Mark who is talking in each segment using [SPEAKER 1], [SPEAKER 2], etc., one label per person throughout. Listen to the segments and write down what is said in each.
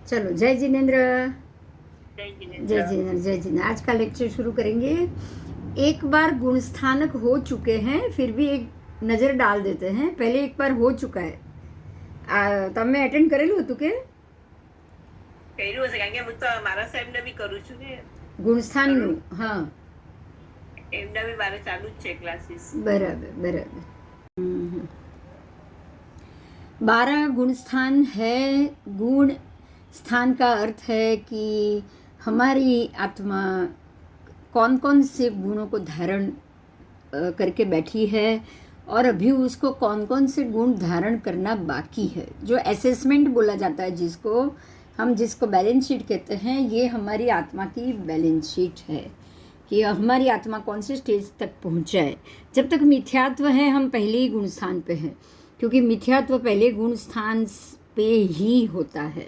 [SPEAKER 1] चलो, जय जिनेन्द्र।
[SPEAKER 2] जय
[SPEAKER 1] जय
[SPEAKER 2] जिनेन्द्र।
[SPEAKER 1] जिनेन्द्र, जय जिनेन्द्र। आज का लेक्चर शुरू करेंगे। एक बार गुण स्थानक हो चुके हैं, फिर भी एक नज़र डाल देते हैं। पहले एक बार हो चुका है, તમે એટેન્ડ કરેલું હતું કે
[SPEAKER 2] કર્યું હશે કારણ કે હું તો મારા સાહેબને બી કરું છું ને
[SPEAKER 1] ગુણસ્થાનનું? હા,
[SPEAKER 2] એમના બી મારે ચાલુ જ છે ક્લાસીસ.
[SPEAKER 1] बराबर बराबर। 12 गुण स्थान है। गुण स्थान का अर्थ है कि हमारी आत्मा कौन कौन से गुणों को धारण करके बैठी है और अभी उसको कौन कौन से गुण धारण करना बाकी है। जो असेसमेंट बोला जाता है, जिसको बैलेंस शीट कहते हैं, ये हमारी आत्मा की बैलेंस शीट है कि हमारी आत्मा कौन से स्टेज तक पहुंचा है। जब तक मिथ्यात्व है, हम पहले ही गुण स्थान पे हैं, क्योंकि मिथ्यात्व पहले गुण स्थान पे ही होता है।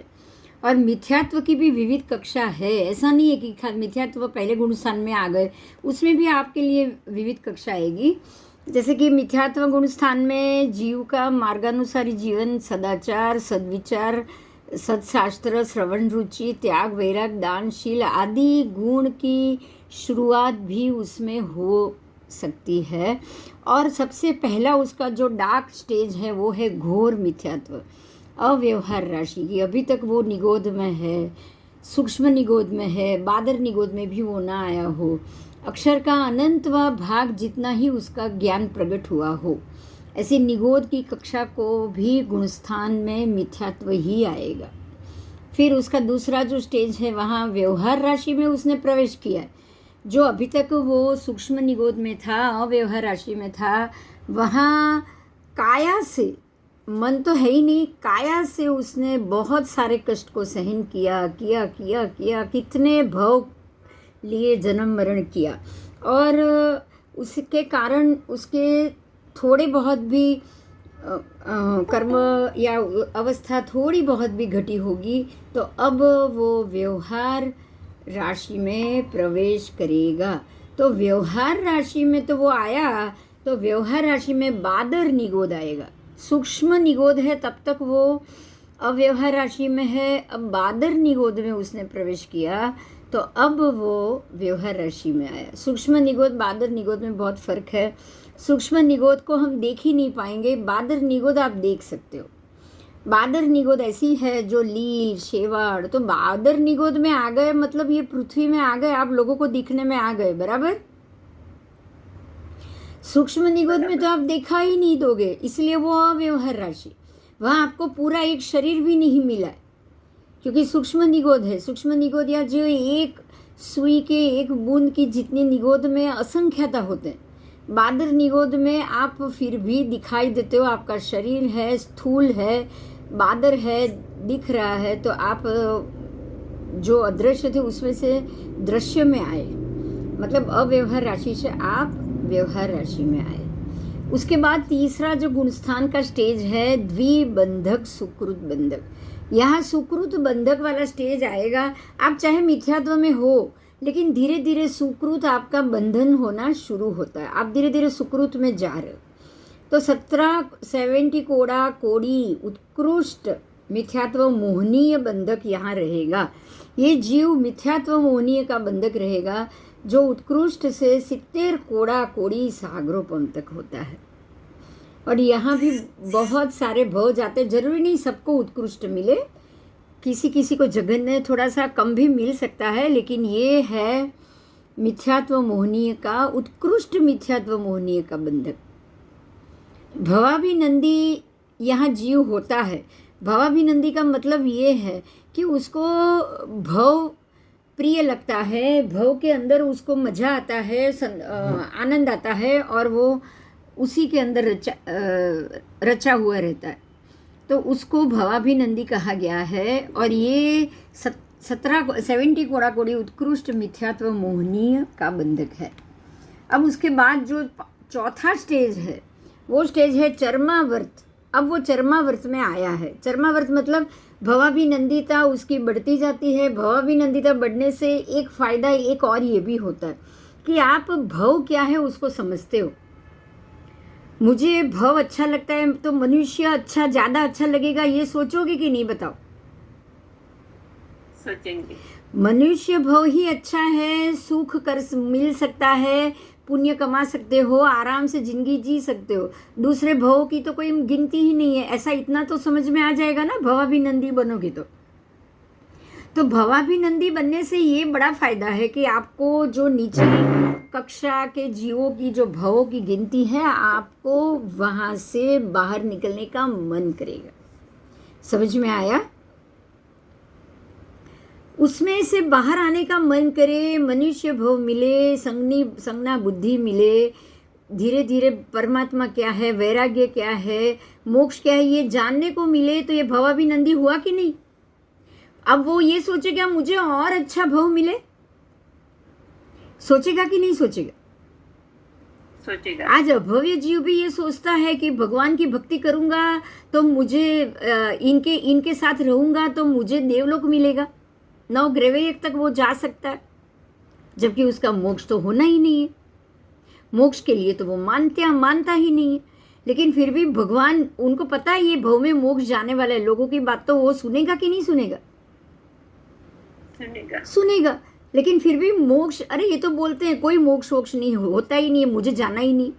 [SPEAKER 1] और मिथ्यात्व की भी विविध कक्षा है। ऐसा नहीं है कि मिथ्यात्व पहले गुण स्थान में आ गए, उसमें भी आपके लिए विविध कक्षा आएगी। जैसे कि मिथ्यात्व गुण स्थान में जीव का मार्गानुसारी जीवन, सदाचार, सद्विचार, सत्शास्त्र, श्रवण रुचि, त्याग, वैराग, दानशील आदि गुण की शुरुआत भी उसमें हो सकती है। और सबसे पहला उसका जो डार्क स्टेज है वो है घोर मिथ्यात्व, अव्यवहार राशि की। अभी तक वो निगोद में है, सूक्ष्म निगोद में है, बादर निगोद में भी वो ना आया हो, अक्षर का अनंतवा भाग जितना ही उसका ज्ञान प्रकट हुआ हो, ऐसी निगोद की कक्षा को भी गुणस्थान में मिथ्यात्व ही आएगा। फिर उसका दूसरा जो स्टेज है, वहाँ व्यवहार राशि में उसने प्रवेश किया है। जो अभी तक वो सूक्ष्म निगोद में था, अव्यवहार राशि में था, वहाँ काया से, मन तो है ही नहीं, काया से उसने बहुत सारे कष्ट को सहन किया किया किया किया, कितने भव लिए जन्म मरण किया। और उसके कारण उसके थोड़े बहुत भी कर्म या अवस्था थोड़ी बहुत भी घटी होगी, तो अब वो व्यवहार राशि में प्रवेश करेगा। तो व्यवहार राशि में तो वो आया, तो व्यवहार राशि में बादर निगोद आएगा। सूक्ष्म निगोद है तब तक वो अव्यवहार राशि में है, अब बादर निगोद में उसने प्रवेश किया, तो अब वो व्यवहार राशि में आया। सूक्ष्म निगोद बादर निगोद में बहुत फर्क है। सूक्ष्म निगोद को हम देख ही नहीं पाएंगे, बादर निगोद आप देख सकते हो। बादर निगोद ऐसी है जो लील शेवाड़, तो बादर निगोद में आ गए मतलब ये पृथ्वी में आ गए, आप लोगों को दिखने में आ गए, बराबर। सूक्ष्म निगोद में तो आप देखा ही नहीं दोगे, इसलिए वो अव्यवहार राशि, वहाँ आपको पूरा एक शरीर भी नहीं मिला है, क्योंकि सूक्ष्म निगोद है। सूक्ष्म निगोद या जो एक सुई के एक बूंद की जितनी निगोद में असंख्यता होते हैं, बादर निगोद में आप फिर भी दिखाई देते हो, आपका शरीर है, स्थूल है, बादर है, दिख रहा है, तो आप जो अदृश्य थे उसमें से दृश्य में आए, मतलब अव्यवहार राशि से आप व्यवहार राशि में आए। उसके बाद तीसरा जो गुणस्थान का स्टेज है, द्विबंधक सुकृत बंधक। यहाँ सुकृत बंधक वाला स्टेज आएगा। आप चाहे मिथ्यात्व में हो, लेकिन धीरे धीरे सुकृत आपका बंधन होना शुरू होता है, आप धीरे धीरे सुकृत में जा रहे हो। तो 70 कोड़ा कोड़ी उत्कृष्ट मिथ्यात्व मोहनीय बंधक यहाँ रहेगा। ये जीव मिथ्यात्व मोहनीय का बंधक रहेगा, जो उत्कृष्ट से 70 कोड़ा कोड़ी सागरोपम तक होता है। और यहाँ भी बहुत सारे भव जाते, जरूरी नहीं सबको उत्कृष्ट मिले, किसी किसी को जघन्य थोड़ा सा कम भी मिल सकता है, लेकिन ये है मिथ्यात्व मोहनीय का, उत्कृष्ट मिथ्यात्व मोहनीय का बंधक। भवाभिनंदी यहाँ जीव होता है। भवाभिनंदी का मतलब ये है कि उसको भव प्रिय लगता है, भव के अंदर उसको मज़ा आता है, आनंद आता है, और वो उसी के अंदर रचा हुआ रहता है, तो उसको भवाभिनंदी कहा गया है। और ये 70 कोड़ा कोड़ी उत्कृष्ट मिथ्यात्व मोहनीय का बंधक है। अब उसके बाद जो चौथा स्टेज है, वो स्टेज है चर्मावर्त। अब वो चर्मावर्त में आया है। चर्मावर्त मतलब भवाभिनंदिता उसकी बढ़ती जाती है। भवाभिनंदिता बढ़ने से एक फ़ायदा एक और ये भी होता है कि आप भव क्या है उसको समझते हो। मुझे भव अच्छा लगता है तो मनुष्य अच्छा, ज़्यादा अच्छा लगेगा, ये सोचोगे कि नहीं, बताओ।
[SPEAKER 2] सोचेंगे।
[SPEAKER 1] मनुष्य भव ही अच्छा है, सुख कर मिल सकता है, पुण्य कमा सकते हो, आराम से जिंदगी जी सकते हो, दूसरे भव की तो कोई गिनती ही नहीं है। ऐसा इतना तो समझ में आ जाएगा ना, भवाभिनंदी बनोगे तो भवाभिनंदी बनने से ये बड़ा फायदा है कि आपको जो नीचे कक्षा के जीवों की जो भवों की गिनती है, आपको वहां से बाहर निकलने का मन करेगा। समझ में आया? उसमें से बाहर आने का मन करे, मनुष्य भव मिले, संज्ञा बुद्धि मिले, धीरे धीरे परमात्मा क्या है, वैराग्य क्या है, मोक्ष क्या है, ये जानने को मिले, तो ये भवाभिनंदी हुआ कि नहीं? अब वो ये सोचेगा मुझे और अच्छा भव मिले, सोचेगा कि नहीं सोचेगा?
[SPEAKER 2] सोचेगा।
[SPEAKER 1] आज अभव्य जीव भी ये सोचता है कि भगवान की भक्ति करूंगा तो मुझे इनके साथ रहूंगा तो मुझे देवलोक मिलेगा, नौ ग्रहवेग तक वो जा सकता है, जबकि उसका मोक्ष तो होना ही नहीं है। मोक्ष के लिए तो वो मानता ही नहीं है। लेकिन फिर भी भगवान, उनको पता है ये भव में मोक्ष जाने वाले लोगों की बात, तो वो सुनेगा कि नहीं सुनेगा? सुनेगा। लेकिन फिर भी मोक्ष, अरे ये तो बोलते हैं कोई मोक्ष वोक्ष नहीं होता ही नहीं है, मुझे जाना ही नहीं,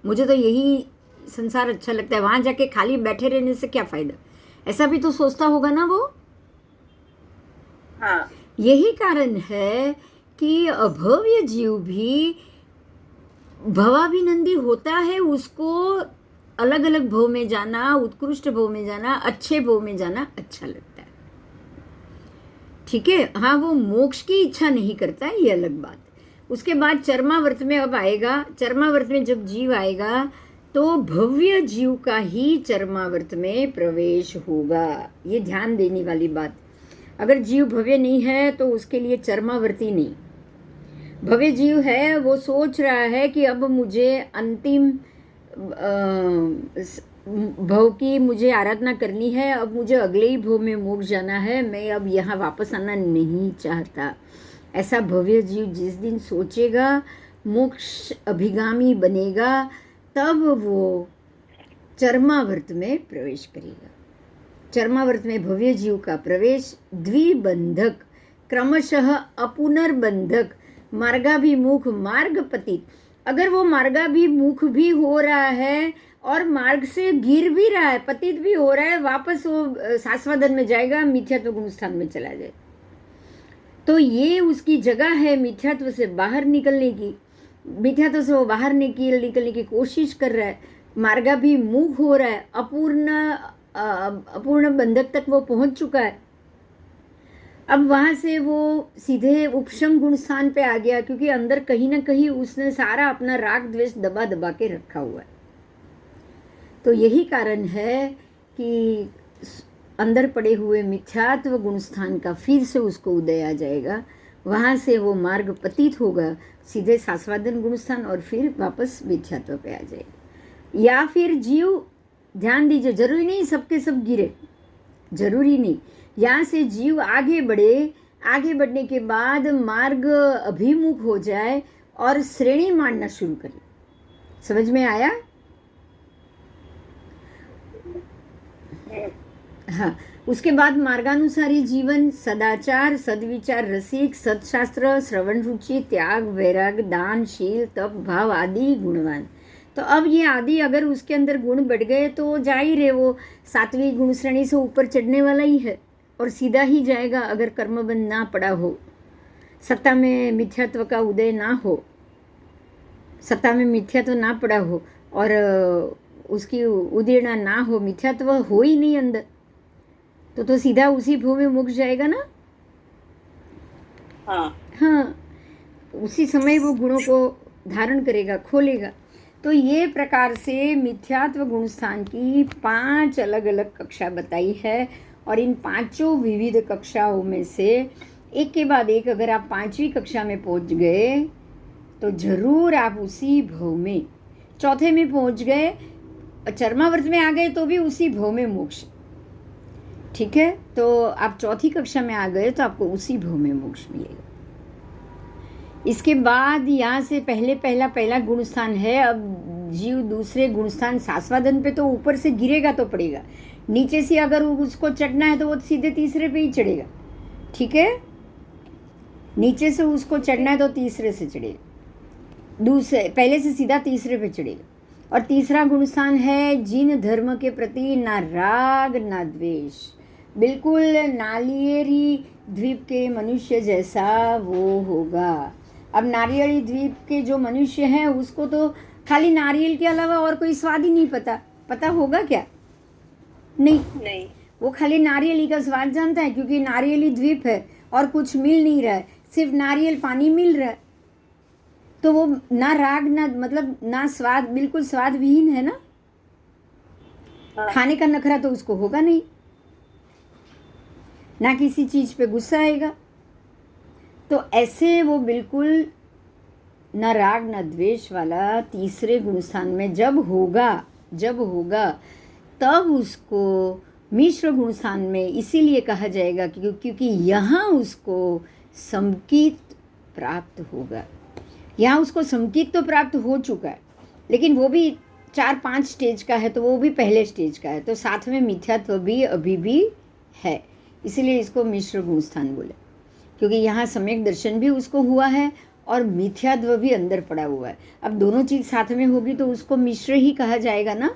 [SPEAKER 1] मुझे तो यही संसार अच्छा लगता है, वहां जाके खाली बैठे रहने से क्या फायदा, ऐसा भी तो सोचता होगा ना वो।
[SPEAKER 2] हाँ।
[SPEAKER 1] यही कारण है कि अभव्य जीव भी भवाभिनंदी होता है, उसको अलग अलग भव में जाना, उत्कृष्ट भव में जाना, अच्छे भव में जाना अच्छा लगता है। ठीक है, हाँ, वो मोक्ष की इच्छा नहीं करता है, ये अलग बात। उसके बाद चरमावर्त में अब आएगा, चरमावर्त में जब जीव आएगा तो भव्य जीव का ही चरमावर्त में प्रवेश होगा। ये ध्यान देने वाली बात। अगर जीव भव्य नहीं है तो उसके लिए चरमावर्ती नहीं। भव्य जीव है, वो सोच रहा है कि अब मुझे अंतिम भव की मुझे आराधना करनी है, अब मुझे अगले ही भव में मोक्ष जाना है, मैं अब यहाँ वापस आना नहीं चाहता। ऐसा भव्य जीव जिस दिन सोचेगा, मोक्ष अभिगामी बनेगा, तब वो चरमावर्त में प्रवेश करेगा। चरमावर्त में भव्य जीव का प्रवेश द्विबंधक, क्रमशः अपुनर्बंधक, मार्गाभिमुख, मार्गपतित। अगर वो मार्गाभिमुख भी हो रहा है और मार्ग से गिर भी रहा है, पतित भी हो रहा है, वापस वो सास्वादन में जाएगा, मिथ्यात्व गुण स्थान में चला जाए, तो ये उसकी जगह है मिथ्यात्व से बाहर निकलने की। मिथ्यात्व से वो बाहर निकलने की कोशिश कर रहा है, मार्गाभिमुख हो रहा है, अपूर्ण बंधक तक वो पहुंच चुका है। अब वहां से वो सीधे उपशम गुण स्थान पे आ गया, क्योंकि अंदर कहीं ना कहीं उसने सारा अपना राग द्वेष दबा दबा के रखा हुआ है। तो यही कारण है कि अंदर पड़े हुए मिथ्यात्व गुण स्थान का फिर से उसको उदय आ जाएगा, वहां से वो मार्ग पतित होगा सीधे सास्वादन गुण स्थान, और फिर वापस मिथ्यात्व पे आ जाएगा। या फिर जीव, ध्यान दीजिए, जरूरी नहीं सबके सब गिरे, जरूरी नहीं। यहाँ से जीव आगे बढ़े, आगे बढ़ने के बाद मार्ग अभिमुख हो जाए और श्रेणी मानना शुरू करे। समझ में आया? हाँ, उसके बाद मार्गानुसारी जीवन, सदाचार, सद्विचार, रसिक, सत्शास्त्र, श्रवण रुचि, त्याग, वैराग, दान, शील, तप, भाव आदि गुणवान। तो अब ये आदि अगर उसके अंदर गुण बढ़ गए तो जाहिर है वो सातवीं गुण श्रेणी से ऊपर चढ़ने वाला ही है और सीधा ही जाएगा, अगर कर्मबंध ना पड़ा हो, सत्ता में मिथ्यात्व का उदय ना हो, सत्ता में मिथ्यात्व ना पड़ा हो और उसकी उदीर्णा ना हो, मिथ्यात्व हो ही नहीं अंदर, तो सीधा उसी भव में मोक्ष जाएगा ना। हाँ, उसी समय वो गुणों को धारण करेगा, खोलेगा। तो ये प्रकार से मिथ्यात्व गुण स्थान की 5 अलग अलग कक्षा बताई है, और इन 5 विविध कक्षाओं में से एक के बाद एक अगर आप 5वीं कक्षा में पहुंच गए तो जरूर आप उसी भव में, चौथे में पहुंच गए, चरमावर्त में आ गए तो भी उसी भव में मोक्ष। ठीक है, तो आप चौथी कक्षा में आ गए तो आपको उसी भव में मोक्ष मिलेगा। इसके बाद यहाँ से पहला गुण स्थान है। अब जीव दूसरे गुण स्थान सास्वादन पे तो ऊपर से गिरेगा तो पड़ेगा, नीचे से अगर उसको चढ़ना है तो वो सीधे तीसरे पे ही चढ़ेगा। ठीक है, नीचे से उसको चढ़ना है तो तीसरे से चढ़ेगा, दूसरे पहले से सीधा तीसरे पे चढ़ेगा। और तीसरा गुण स्थान है जिन धर्म के प्रति ना राग ना द्वेष, बिल्कुल नारियली द्वीप के मनुष्य जैसा वो होगा। अब नारियली द्वीप के जो मनुष्य हैं उसको तो खाली नारियल के अलावा और कोई स्वाद ही नहीं पता होगा क्या? नहीं, वो खाली नारियल ही का स्वाद जानता है, क्योंकि नारियली द्वीप है और कुछ मिल नहीं रहा है, सिर्फ नारियल पानी मिल रहा है। तो वो ना राग ना मतलब ना स्वाद, बिल्कुल स्वाद विहीन है ना। खाने का नखरा तो उसको होगा नहीं, ना किसी चीज पे गुस्सा आएगा। तो ऐसे वो बिल्कुल न राग न द्वेष वाला तीसरे गुण स्थान में जब होगा तब उसको मिश्र गुण स्थान में इसीलिए कहा जाएगा क्योंकि यहाँ उसको समकित प्राप्त होगा। यहाँ उसको समकित तो प्राप्त हो चुका है, लेकिन वो भी 4-5 स्टेज का है, तो वो भी पहले स्टेज का है, तो साथ में मिथ्यात्व भी अभी भी है, इसीलिए इसको मिश्र गुण स्थान बोले। क्योंकि यहाँ सम्यक दर्शन भी उसको हुआ है और मिथ्यात्व भी अंदर पड़ा हुआ है। अब दोनों चीज साथ में होगी तो उसको मिश्र ही कहा जाएगा ना।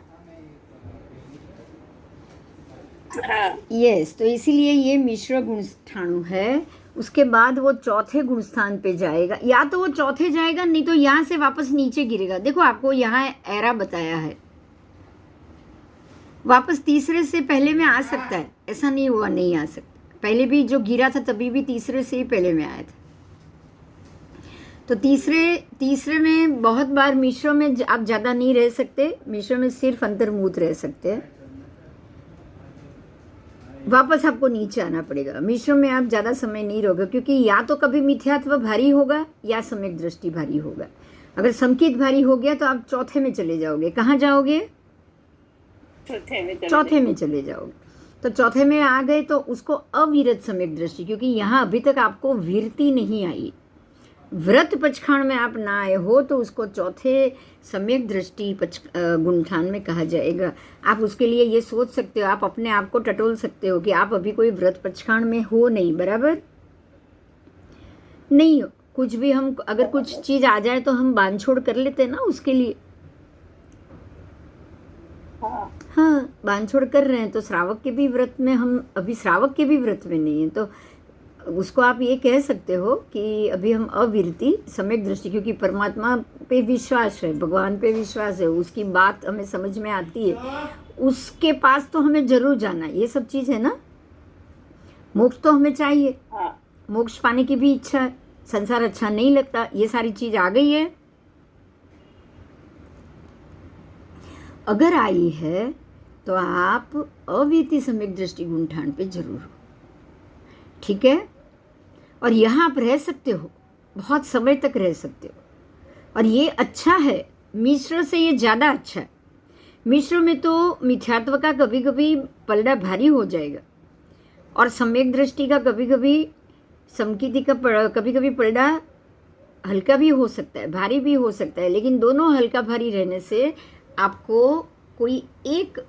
[SPEAKER 1] यस, तो इसीलिए ये मिश्र गुण स्थानु है। उसके बाद वो चौथे गुण स्थान पे जाएगा, या तो वो चौथे जाएगा, नहीं तो यहाँ से वापस नीचे गिरेगा। देखो आपको यहाँ एरा बताया है, वापस तीसरे से पहले में आ सकता है, ऐसा नहीं हुआ नहीं आ सकता। पहले भी जो गिरा था तभी भी तीसरे से ही पहले में आया था। तो तीसरे में बहुत बार मिश्र में आप ज़्यादा नहीं रह सकते, मिश्र में सिर्फ अंतर्मुख रह सकते हैं। वापस आपको नीचे आना पड़ेगा, मिश्र में आप ज़्यादा समय नहीं रहोगे, क्योंकि या तो कभी मिथ्यात्व भारी होगा या सम्यक दृष्टि भारी होगा। अगर संकित भारी हो गया तो आप चौथे में चले जाओगे। कहाँ जाओगे? चौथे में चले जाओगे। तो चौथे में आ गए तो उसको अविरत सम्यक दृष्टि, क्योंकि यहाँ अभी तक आपको विरति नहीं आई, व्रत पचखाण में आप ना आए हो, तो उसको चौथे सम्यक दृष्टि गुणठान में कहा जाएगा। आप उसके लिए ये सोच सकते हो, आप अपने आप को टटोल सकते हो कि आप अभी कोई व्रत पचखाण में हो नहीं, बराबर नहीं हो। कुछ भी हम अगर कुछ चीज आ जाए तो हम बांध छोड़ कर लेते हैं ना उसके लिए। हाँ, बांध छोड़ कर रहे हैं, तो श्रावक के भी व्रत में हम अभी श्रावक के भी व्रत में नहीं है, तो उसको आप ये कह सकते हो कि अभी हम अविरति सम्यक दृष्टि, क्योंकि परमात्मा पे विश्वास है, भगवान पे विश्वास है, उसकी बात हमें समझ में आती है, उसके पास तो हमें जरूर जाना है। ये सब चीज है ना, मोक्ष तो हमें चाहिए, मोक्ष पाने की भी इच्छा है, संसार अच्छा नहीं लगता, ये सारी चीज आ गई है। अगर आई है तो आप अविरति सम्यक दृष्टि गुणठान पे जरूर हो, ठीक है। और यहाँ आप रह सकते हो, बहुत समय तक रह सकते हो, और ये अच्छा है, मिश्र से ये ज़्यादा अच्छा है। मिश्र में तो मिथ्यात्व का कभी कभी पलड़ा भारी हो जाएगा, और सम्यक दृष्टि का कभी कभी, समकिति का कभी कभी पलड़ा हल्का भी हो सकता है, भारी भी हो सकता है, लेकिन दोनों हल्का भारी रहने से आपको कोई एक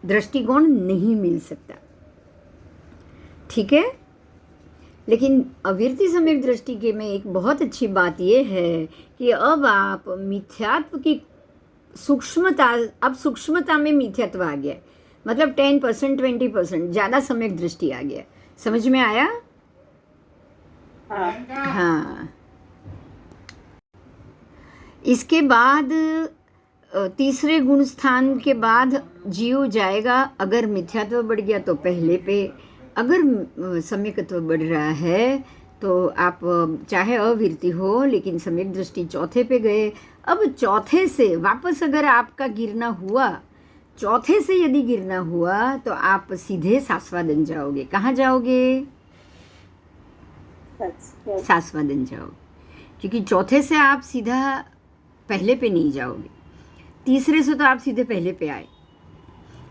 [SPEAKER 1] दृष्टिकोण नहीं मिल सकता, ठीक है। लेकिन अविरति सम्यक दृष्टि के में एक बहुत अच्छी बात यह है कि अब आप मिथ्यात्व की सूक्ष्मता, अब सूक्ष्मता में मिथ्यात्व आ गया है, मतलब 10% 20% ज़्यादा सम्यक दृष्टि आ गया। समझ में आया? हाँ। इसके बाद तीसरे गुण स्थान के बाद जीव जाएगा, अगर मिथ्यात्व बढ़ गया तो पहले पे, अगर सम्यकत्व बढ़ रहा है तो आप चाहे अविरति हो लेकिन सम्यक दृष्टि चौथे पे गए। अब चौथे से वापस अगर आपका गिरना हुआ, चौथे से यदि गिरना हुआ तो आप सीधे सास्वादन जाओगे। कहाँ जाओगे? सास्वादन जाओगे, क्योंकि चौथे से आप सीधा पहले पे नहीं जाओगे। तीसरे से तो आप सीधे पहले पे आए,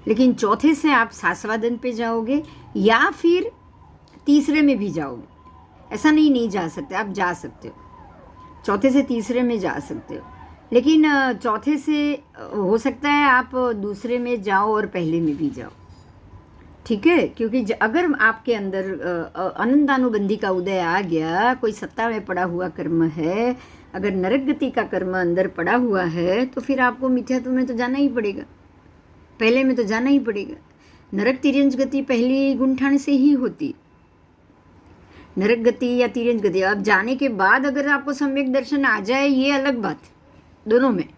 [SPEAKER 1] लेकिन चौथे से आप सास्वादन पे जाओगे, या फिर तीसरे में भी जाओगे। ऐसा नहीं जा सकते, आप जा सकते हो, चौथे से तीसरे में जा सकते हो, लेकिन चौथे से हो सकता है आप दूसरे में जाओ और पहले में भी जाओ, ठीक है, क्योंकि अगर आपके अंदर अनंतानुबंधी का उदय आ गया, कोई सत्ता में पड़ा हुआ कर्म है, अगर नरक गति का कर्म अंदर पड़ा हुआ है, तो फिर आपको मिथ्यात्व में तो जाना ही पड़ेगा, पहले में तो जाना ही पड़ेगा। नरक तिर्यंच गति पहली गुणठान से ही होती, नरक गति या तिर्यंच गति। अब जाने के बाद अगर आपको सम्यक दर्शन आ जाए, ये अलग बात, दोनों में।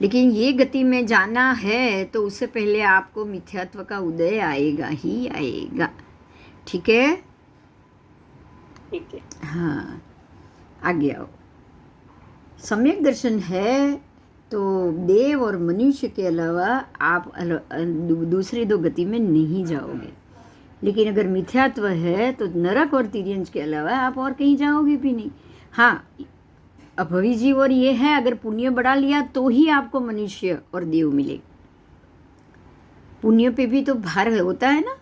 [SPEAKER 1] लेकिन ये गति में जाना है तो उससे पहले आपको मिथ्यात्व का उदय आएगा ही आएगा। ठीक है,
[SPEAKER 2] ठीक है।
[SPEAKER 1] हाँ, आगे आओ। सम्यक दर्शन है तो देव और मनुष्य के अलावा आप दूसरी दो गति में नहीं जाओगे। लेकिन अगर मिथ्यात्व है तो नरक और तिर्यंच के अलावा आप और कहीं जाओगे भी नहीं। हाँ, अभवी जीव और ये है, अगर पुण्य बढ़ा लिया तो ही आपको मनुष्य और देव मिले। पुण्य पे भी तो भार होता है ना।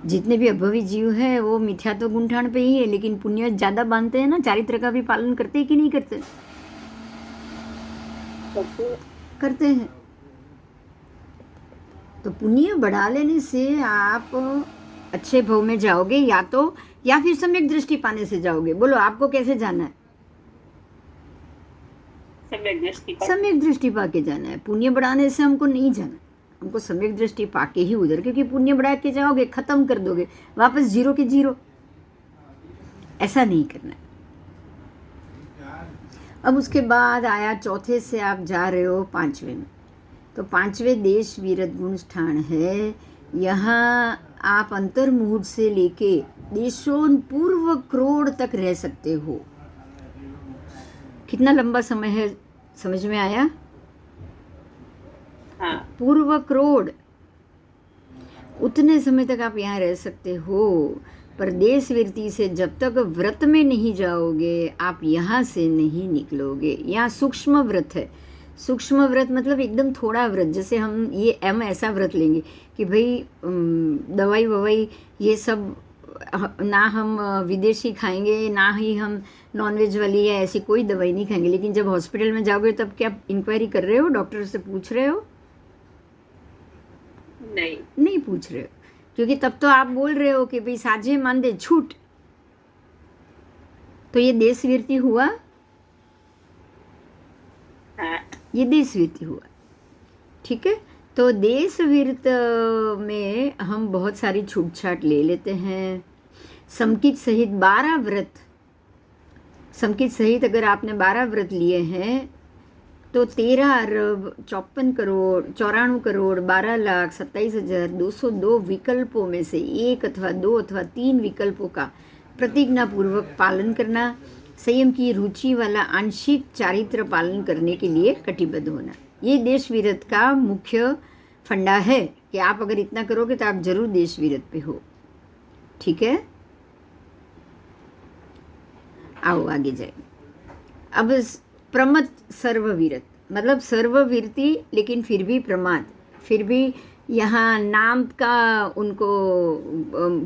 [SPEAKER 1] जितने भी अभवी जीव है वो मिथ्यात्व गुणठान पे ही है, लेकिन पुण्य ज्यादा बांधते हैं ना, चारित्र का भी पालन करते हैं कि नहीं करते? करते हैं। तो पुण्य बढ़ा लेने से आप अच्छे भव में जाओगे, या फिर सम्यक दृष्टि पाने से जाओगे। बोलो आपको कैसे जाना है? सम्यक दृष्टि पाके जाना है। पुण्य बढ़ाने से हमको नहीं जाना, हमको सम्यक दृष्टि पाके ही उधर, क्योंकि पुण्य बढ़ा के जाओगे खत्म कर दोगे, वापस जीरो के जीरो। ऐसा नहीं करना है। अब उसके बाद आया चौथे से आप जा रहे हो पांचवें में। तो पांचवें देश वीरत गुण स्थान है। यहाँ आप अंतर मुहूर्त से लेके देशों पूर्व करोड़ तक रह सकते हो। कितना लंबा समय है, समझ में आया?
[SPEAKER 2] हाँ।
[SPEAKER 1] पूर्व करोड़, उतने समय तक आप यहाँ रह सकते हो। पर देश वृत्ति से जब तक व्रत में नहीं जाओगे, आप यहाँ से नहीं निकलोगे। यहाँ सूक्ष्म व्रत है। सूक्ष्म व्रत मतलब एकदम थोड़ा व्रत। जैसे हम ऐसा व्रत लेंगे कि भाई दवाई ववाई ये सब ना हम विदेशी खाएंगे, ना ही हम नॉनवेज वाली या ऐसी कोई दवाई नहीं खाएंगे। लेकिन जब हॉस्पिटल में जाओगे तब क्या इंक्वायरी कर रहे हो? डॉक्टर से पूछ रहे हो? नहीं पूछ रहे हो, क्योंकि तब तो आप बोल रहे हो कि भाई साझे मान दे छूट। तो ये देश वृत्ति हुआ, ये देश वृत्ति हुआ। ठीक है, तो देश वृत्त में हम बहुत सारी छूट छाट ले लेते हैं। समकित सहित 12 व्रत, समकित सहित अगर आपने 12 व्रत लिए हैं तो 13 अरब 54 करोड़ 94 करोड़ 12,27,202 विकल्पों में से 1 अथवा 2 अथवा 3 विकल्पों का प्रतिज्ञा पूर्वक पालन करना, संयम की रुचि वाला आंशिक चारित्र पालन करने के लिए कटिबद्ध होना। ये देश वीरत का मुख्य फंडा है कि आप अगर इतना करोगे तो आप जरूर देश वीरत पे हो। ठीक है, आओ आगे जाए। अब प्रमद सर्ववीरत मतलब सर्ववीरती, लेकिन फिर भी प्रमाद, फिर भी यहाँ नाम का उनको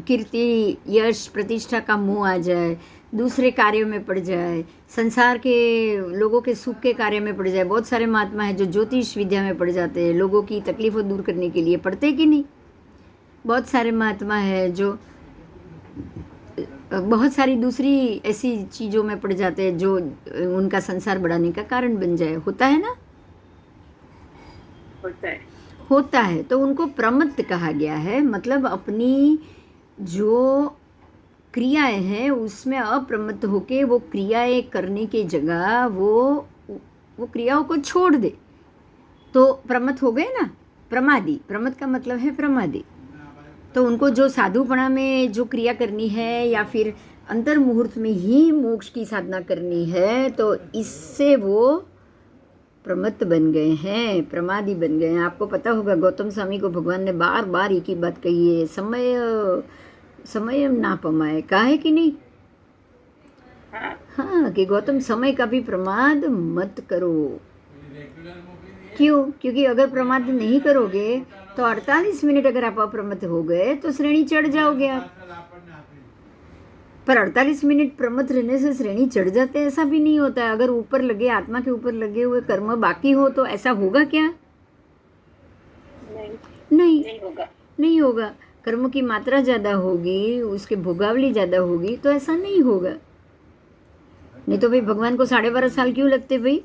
[SPEAKER 1] कीर्ति यश प्रतिष्ठा का मोह आ जाए, दूसरे कार्यों में पड़ जाए, संसार के लोगों के सुख के कार्य में पड़ जाए। बहुत सारे महात्मा हैं जो ज्योतिष विद्या में पड़ जाते हैं, लोगों की तकलीफों दूर करने के लिए पढ़ते कि नहीं? बहुत सारे महात्मा हैं जो बहुत सारी दूसरी ऐसी चीज़ों में पड़ जाते हैं जो उनका संसार बढ़ाने का कारण बन जाए। होता है ना? होता है। तो उनको प्रमत्त कहा गया है, मतलब अपनी जो क्रियाएं हैं उसमें अप्रमत्त होके वो क्रियाएं करने की जगह वो क्रियाओं को छोड़ दे तो प्रमत्त हो गए ना। प्रमादी, प्रमत्त का मतलब है प्रमादी। तो उनको जो साधुपणा में जो क्रिया करनी है या फिर अंतर मुहूर्त में ही मोक्ष की साधना करनी है, तो इससे वो प्रमत्त बन गए हैं, प्रमादी बन गए हैं। आपको पता होगा गौतम स्वामी को भगवान ने बार बार एक ही बात कही है, समय ना पमाए, कहा है कि नहीं? हाँ, कि गौतम समय का भी प्रमाद मत करो। क्यों? क्योंकि अगर प्रमाद नहीं करोगे तो 48 मिनट अगर आप अप्रमत्त हो गए तो श्रेणी चढ़ जाओगे आप। पर 48 मिनट प्रमत्त रहने से श्रेणी चढ़ जाते हैं ऐसा भी नहीं होता है। अगर ऊपर लगे, आत्मा के ऊपर लगे हुए कर्म बाकी हो तो ऐसा होगा क्या? नहीं,
[SPEAKER 2] नहीं होगा।
[SPEAKER 1] नहीं होगा। कर्म की मात्रा ज़्यादा होगी, उसके भोगावली ज़्यादा होगी, तो ऐसा नहीं होगा। नहीं तो भाई भगवान को 12.5 साल क्यों लगते भाई?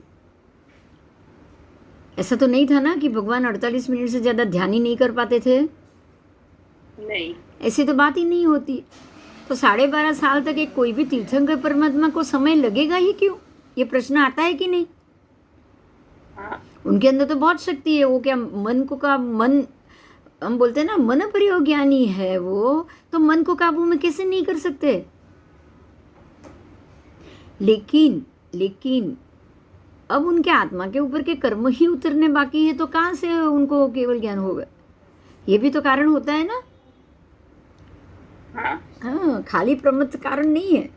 [SPEAKER 1] ऐसा तो नहीं था ना कि भगवान 48 मिनट से ज़्यादा ध्यान ही नहीं कर पाते थे।
[SPEAKER 2] नहीं,
[SPEAKER 1] ऐसी तो बात ही नहीं होती। तो 12.5 साल तक एक कोई भी तीर्थंकर परमात्मा को समय लगेगा ही क्यों? ये प्रश्न आता है कि नहीं?
[SPEAKER 2] हाँ,
[SPEAKER 1] उनके अंदर तो बहुत शक्ति है। वो क्या मन को का मन, हम बोलते हैं ना मन प्रयोज्ञानी है वो, तो मन को काबू में कैसे नहीं कर सकते? लेकिन अब उनके आत्मा के ऊपर के कर्म ही उतरने बाकी है, तो कहाँ से उनको केवल ज्ञान होगा? ये भी तो कारण होता है ना।
[SPEAKER 2] हाँ,
[SPEAKER 1] हाँ, खाली प्रमत्त कारण नहीं है।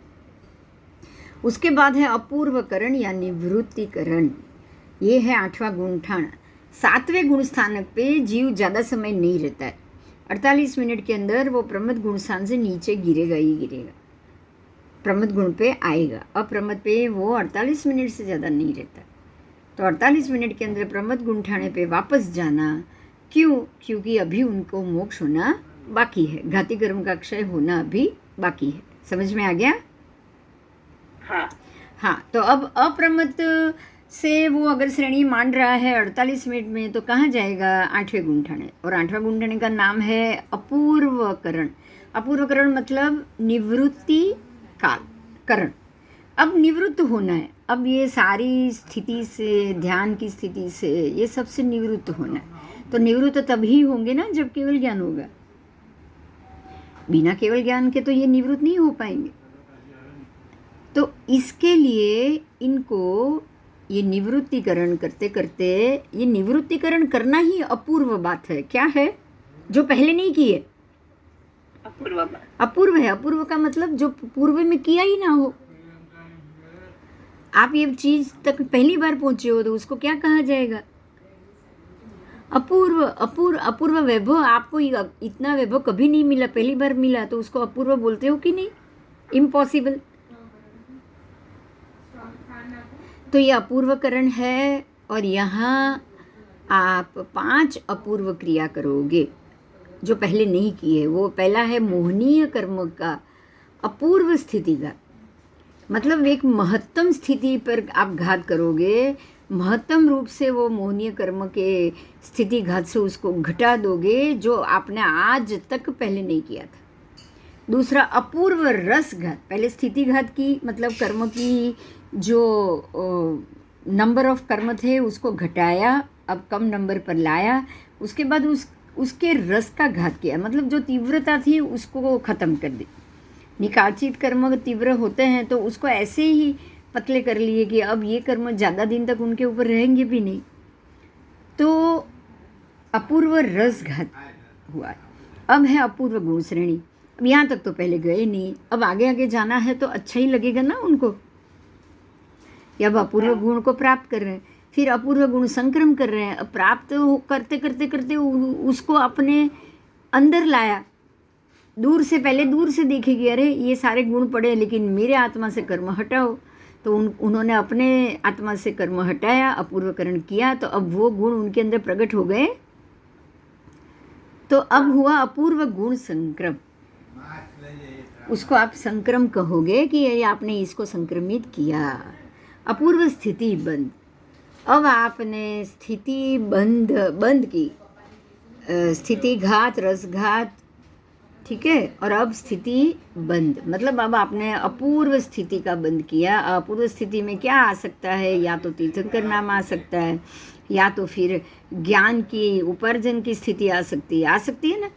[SPEAKER 1] उसके बाद है अपूर्वकरण या निवृत्तिकरण। ये है 8वां गुणठान। 7वें गुण स्थानक पे जीव ज़्यादा समय नहीं रहता है। 48 मिनट के अंदर वो प्रमत्त गुण स्थान से नीचे गिरेगा ही गिरेगा, प्रमत्त गुण पे आएगा। अप्रमत्त पे वो 48 मिनट से ज़्यादा नहीं रहता। तो 48 मिनट के अंदर प्रमत्त गुण ठाने पे वापस जाना। क्यों? क्योंकि अभी उनको मोक्ष होना बाकी है, घाती कर्म का क्षय होना अभी बाकी है। समझ में आ गया?
[SPEAKER 2] हाँ,
[SPEAKER 1] हाँ, तो अब अप्रमत्त से वो अगर श्रेणी मान रहा है 48 मिनट में, तो कहाँ जाएगा? 8वें गुणठाने। और 8वां गुणठाने का नाम है अपूर्वकरण। अपूर्वकरण मतलब निवृत्ति काल करण। अब निवृत्त होना है। अब ये सारी स्थिति से, ध्यान की स्थिति से, ये सबसे निवृत्त होना है। तो निवृत्त तभी होंगे ना जब केवल ज्ञान होगा। बिना केवल ज्ञान के तो ये निवृत्त नहीं हो पाएंगे। तो इसके लिए इनको ये निवृत्तिकरण करते करते, ये निवृत्तिकरण करना ही अपूर्व बात है। क्या है? जो पहले नहीं किए।
[SPEAKER 2] अपूर्व बात।
[SPEAKER 1] अपूर्व है। अपूर्व का मतलब जो पूर्व में किया ही ना हो। आप ये चीज तक पहली बार पहुंचे हो तो उसको क्या कहा जाएगा? अपूर्व। अपूर्व वैभव। आपको इतना वैभव कभी नहीं मिला, पहली बार मिला, तो उसको अपूर्व बोलते हो कि नहीं? इम्पॉसिबल। तो ये अपूर्वकरण है। और यहाँ आप 5 अपूर्व क्रिया करोगे जो पहले नहीं की है। वो पहला है मोहनीय कर्म का अपूर्व स्थिति का मतलब एक महत्तम स्थिति पर आप घात करोगे। महत्तम रूप से वो मोहनीय कर्म के स्थिति घात से उसको घटा दोगे जो आपने आज तक पहले नहीं किया था। दूसरा अपूर्व रस घात। पहले स्थिति घात की मतलब कर्म की जो नंबर ऑफ कर्म थे उसको घटाया, अब कम नंबर पर लाया। उसके बाद उसके रस का घात किया मतलब जो तीव्रता थी उसको ख़त्म कर दी। निकाचित कर्म तीव्र होते हैं तो उसको ऐसे ही पतले कर लिए कि अब ये कर्म ज़्यादा दिन तक उनके ऊपर रहेंगे भी नहीं। तो अपूर्व रस घात हुआ। अब है अपूर्व गुण श्रेणी। अब यहाँ तक तो पहले गए नहीं, अब आगे आगे जाना है तो अच्छा ही लगेगा ना उनको। या अब अपूर्व गुण को प्राप्त कर रहे हैं, फिर अपूर्व गुण संक्रम कर रहे हैं। अब प्राप्त करते करते करते उसको अपने अंदर लाया। दूर से, पहले दूर से देखेगी अरे ये सारे गुण पड़े लेकिन मेरे आत्मा से कर्म हटाओ। तो उन्होंने अपने आत्मा से कर्म हटाया, अपूर्वकरण किया, तो अब वो गुण उनके अंदर प्रकट हो गए। तो अब हुआ अपूर्व गुण संक्रम। उसको आप संक्रम कहोगे कि ये आपने इसको संक्रमित किया। अपूर्व स्थिति बंद। अब आपने स्थिति बंद की, स्थिति घात, रसघात, ठीक है। और अब स्थिति बंद मतलब अब आपने अपूर्व स्थिति का बंद किया। अपूर्व स्थिति में क्या आ सकता है? या तो तीर्थंकर नाम आ सकता है, या तो फिर ज्ञान की उपार्जन की स्थिति आ सकती है ना।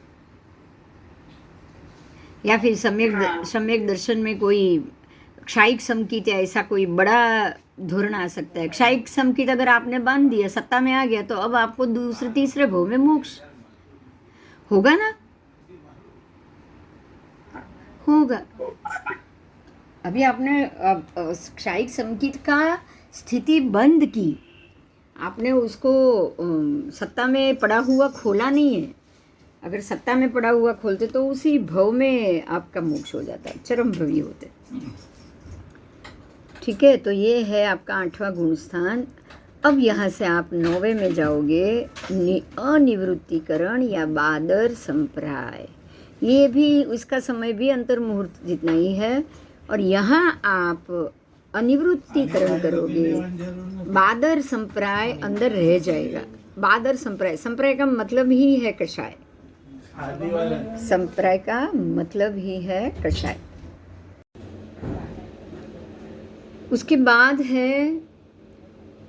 [SPEAKER 1] या फिर सम्यक दर्शन में कोई क्षायिक समकित या ऐसा कोई बड़ा धोरण आ सकता है। क्षायिक समकित अगर आपने बांध दिया, सत्ता में आ गया, तो अब आपको दूसरे तीसरे भव में मोक्ष होगा ना, होगा। अभी आपने क्षायिक समकित का स्थिति बंद की, आपने उसको सत्ता में पड़ा हुआ खोला नहीं है। अगर सत्ता में पड़ा हुआ खोलते तो उसी भव में आपका मोक्ष हो जाता है, चरम भवी होते। ठीक है, तो ये है आपका 8वां गुण स्थान अब यहाँ से आप 9वें में जाओगे, अनिवृत्तिकरण या बादर संप्राय। ये भी उसका समय भी अंतर्मुहूर्त जितना ही है। और यहाँ आप अनिवृत्तिकरण करोगे, बादर संप्राय अंदर रह जाएगा। बादर संप्राय, संप्राय का मतलब ही है कषाय। संप्राय का मतलब ही है कषाय। उसके बाद है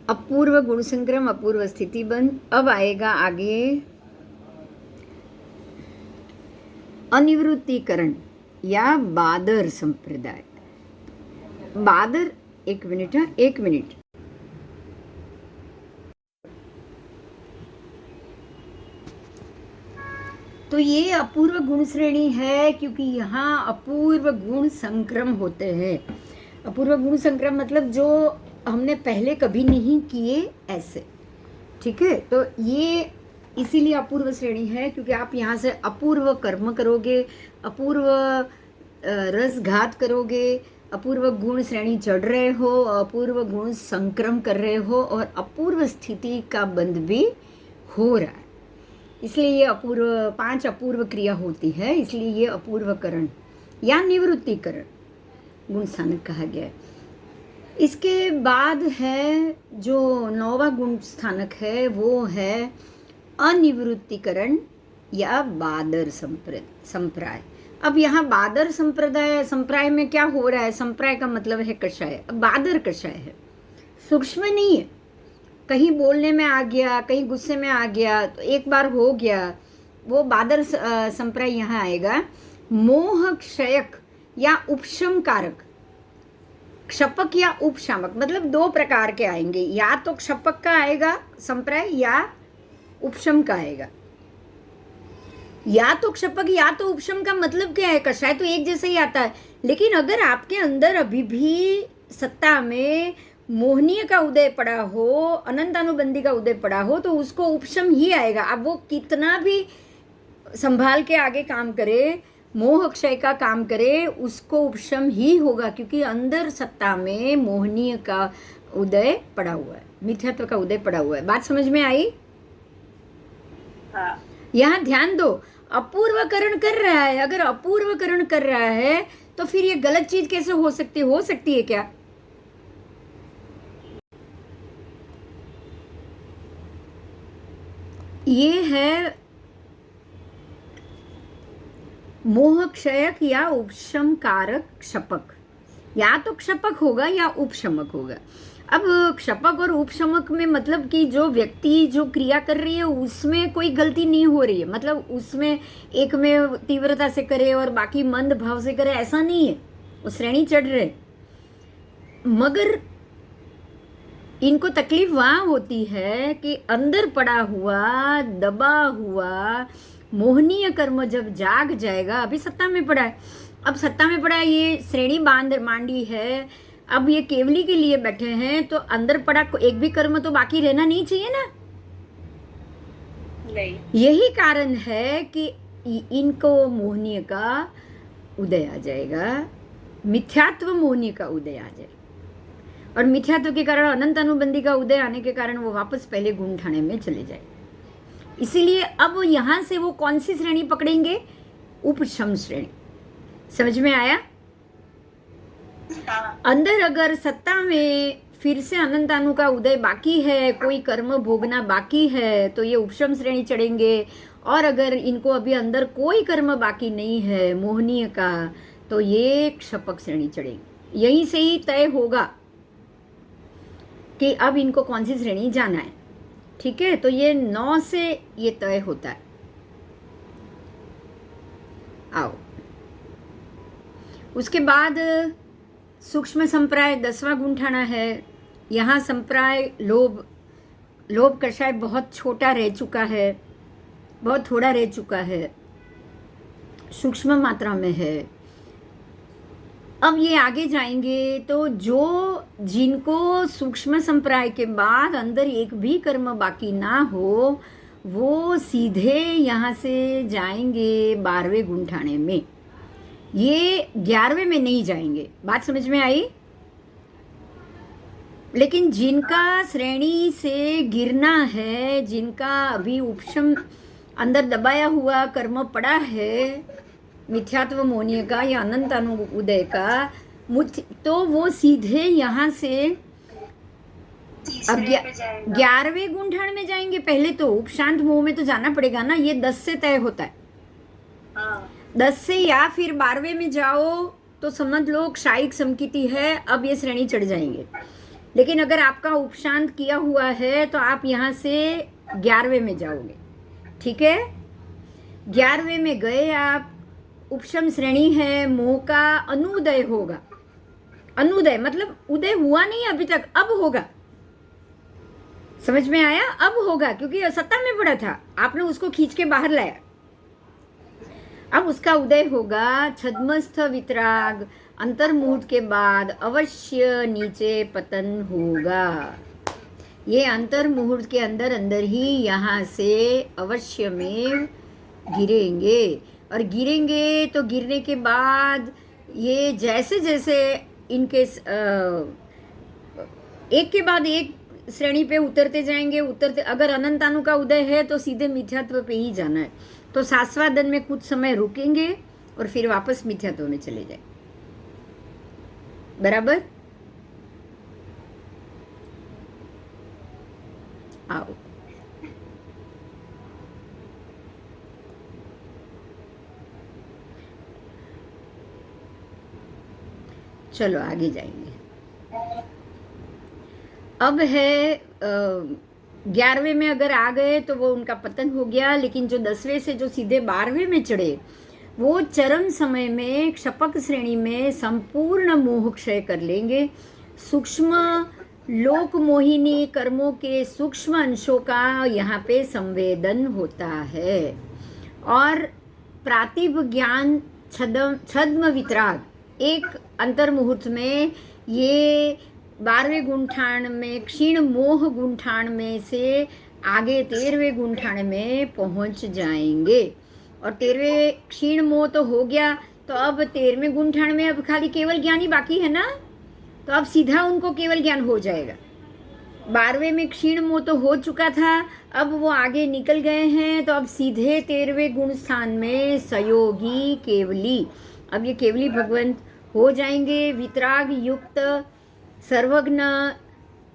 [SPEAKER 1] अपूर्व गुण संक्रम, अपूर्व स्थिति बंध। अब आएगा आगे अनिवृत्तिकरण या बादर संप्रदाय। बादर, एक मिनट, हाँ 1 मिनट। तो ये अपूर्व गुण श्रेणी है क्योंकि यहाँ अपूर्व गुण संक्रम होते हैं। अपूर्व गुण संक्रम मतलब जो हमने पहले कभी नहीं किए ऐसे, ठीक है। तो ये इसीलिए अपूर्व श्रेणी है क्योंकि आप यहाँ से अपूर्व कर्म करोगे, अपूर्व रसघात करोगे, अपूर्व गुण श्रेणी चढ़ रहे हो, अपूर्व गुण संक्रम कर रहे हो और अपूर्व स्थिति का बंध भी हो रहा है। इसलिए ये अपूर्व 5 अपूर्व क्रिया होती है, इसलिए ये अपूर्वकरण या निवृत्तिकरण गुण स्थानक कहा गया है। इसके बाद है जो 9वां गुण स्थानक है वो है अनिवृत्तिकरण या बादर संप्राय। अब यहाँ बादर संप्राय में क्या हो रहा है? संप्राय का मतलब है कषाय। अब बादर कषाय है, सूक्ष्म नहीं है। कहीं बोलने में आ गया, कहीं गुस्से में आ गया, तो एक बार हो गया, वो बादर संप्राय यहाँ आएगा। मोह क्षयक या उपशम कारक, क्षपक या उपशामक, मतलब 2 प्रकार के आएंगे, या तो क्षपक का आएगा संप्राय या उपशम का आएगा। या तो क्षपक या तो उपशम का मतलब क्या है? कषाय तो एक जैसा ही आता है, लेकिन अगर आपके अंदर अभी भी सत्ता में मोहनीय का उदय पड़ा हो, अनंतानुबंधी का उदय पड़ा हो, तो उसको उपशम ही आएगा। अब वो कितना भी संभाल के आगे काम करे, मोह क्षय का काम करे, उसको उपशम ही होगा क्योंकि अंदर सत्ता में मोहनीय का उदय पड़ा हुआ है, मिथ्यात्व का उदय पड़ा हुआ है। बात समझ में आई?
[SPEAKER 2] हाँ।
[SPEAKER 1] यहाँ ध्यान दो, अपूर्वकरण कर रहा है। अगर अपूर्वकरण कर रहा है तो फिर ये गलत चीज कैसे हो सकती है क्या? ये है मोह क्षयक या उपशम कारक क्षपक। या तो क्षपक होगा या उपशमक होगा। अब क्षपक और उपशमक में मतलब कि जो व्यक्ति जो क्रिया कर रही है उसमें कोई गलती नहीं हो रही है, मतलब उसमें एक में तीव्रता से करे और बाकी मंद भाव से करे, ऐसा नहीं है। वो श्रेणी चढ़ रहे, मगर इनको तकलीफ वहाँ होती है कि अंदर पड़ा हुआ दबा हुआ मोहनीय कर्म जब जाग जाएगा, अभी सत्ता में पड़ा है, अब सत्ता में पड़ा है, ये श्रेणी मांडी है, अब ये केवली के लिए बैठे हैं, तो अंदर पड़ा एक भी कर्म तो बाकी रहना नहीं चाहिए ना।
[SPEAKER 2] नहीं।
[SPEAKER 1] यही कारण है कि इनको मोहनीय का उदय आ जाएगा, मिथ्यात्व मोहनीय का उदय आ जाएगा, और मिथ्यात्व के कारण अनंत अनुबंधी का उदय आने के कारण वो वापस पहले गुण ठाणे में चले जाए। इसीलिए अब यहां से वो कौन सी श्रेणी पकड़ेंगे? उपशम श्रेणी। समझ में आया? अंदर अगर सत्ता में फिर से अनंत अनु का उदय बाकी है, कोई कर्म भोगना बाकी है, तो ये उपशम श्रेणी चढ़ेंगे। और अगर इनको अभी अंदर कोई कर्म बाकी नहीं है मोहनीय का, तो ये क्षपक श्रेणी चढ़ेंगे। यहीं से ही तय होगा कि अब इनको कौन सी श्रेणी जाना है। ठीक है, तो ये 9 से ये तय होता है। आओ, उसके बाद सूक्ष्म संप्राय 10वां गुण ठाना है। यहाँ संप्राय लोभ कषाय बहुत छोटा रह चुका है, बहुत थोड़ा रह चुका है, सूक्ष्म मात्रा में है। अब ये आगे जाएंगे तो जिनको सूक्ष्म संप्राय के बाद अंदर एक भी कर्म बाकी ना हो, वो सीधे यहाँ से जाएंगे 12वें गुण ठाणे में, ये 11वें में नहीं जाएंगे। बात समझ में आई? लेकिन जिनका श्रेणी से गिरना है, जिनका अभी उपशम अंदर दबाया हुआ कर्म पड़ा है, मिथ्यात्व मोनीय का या अनंत उदय का, तो वो सीधे यहाँ से 11वें गुंठन में जाएंगे। पहले तो उपशांत मोह में तो जाना पड़ेगा ना, ये 10 से तय होता है। 10 से या फिर 12वें में जाओ तो समझ लो क्षायिक समकिति है, अब ये श्रेणी चढ़ जाएंगे। लेकिन अगर आपका उपशांत किया हुआ है तो आप यहाँ से 11वें में जाओगे, ठीक है। 11वें में गए आप, उपशम श्रेणी है, मोह का अनुदय होगा। अनुदय मतलब उदय हुआ नहीं अभी तक, अब होगा। समझ में आया? अब होगा, क्योंकि सत्ता में पड़ा था, आपने उसको खींच के बाहर लाया। अब उसका उदय होगा। छद्मस्थ वितराग अंतर्मुहूर्त के बाद अवश्य नीचे पतन होगा। ये अंतर्मुहूर्त के अंदर अंदर ही यहाँ से अवश्य में गिरेंगे। और गिरेंगे तो गिरने के बाद ये जैसे जैसे इनके एक के बाद एक श्रेणी पे उतरते जाएंगे, उतरते, अगर अनंतानु का उदय है तो सीधे मिथ्यात्व पे ही जाना है। तो सास्वादन में कुछ समय रुकेंगे और फिर वापस मिथ्यात्व में चले जाए। बराबर? आओ, चलो आगे जाएंगे। अब है 11वें में अगर आ गए तो वो उनका पतन हो गया। लेकिन जो 10वें से जो सीधे 12वें में चढ़े, वो चरम समय में क्षपक श्रेणी में संपूर्ण मोह क्षय कर लेंगे। सूक्ष्म लोक मोहिनी कर्मों के सूक्ष्म अंशों का यहाँ पे संवेदन होता है। और प्रातिभ ज्ञान छद्म वितराग एक अंतर्मुहूर्त में ये 12वें गुंठान में क्षीण मोह गुंठान में से आगे 13वें गुंठान में पहुंच जाएंगे। और 13वें क्षीण मोह तो हो गया, तो अब 13वें गुंठान में अब खाली केवल ज्ञान ही बाकी है ना, तो अब सीधा उनको केवल ज्ञान हो जाएगा। 12वें में क्षीण मोह तो हो चुका था, अब वो आगे निकल गए हैं, तो अब सीधे 13वें गुण स्थान में सयोगी केवली, अब ये केवली भगवंत हो जाएंगे। वितराग युक्त सर्वज्ञ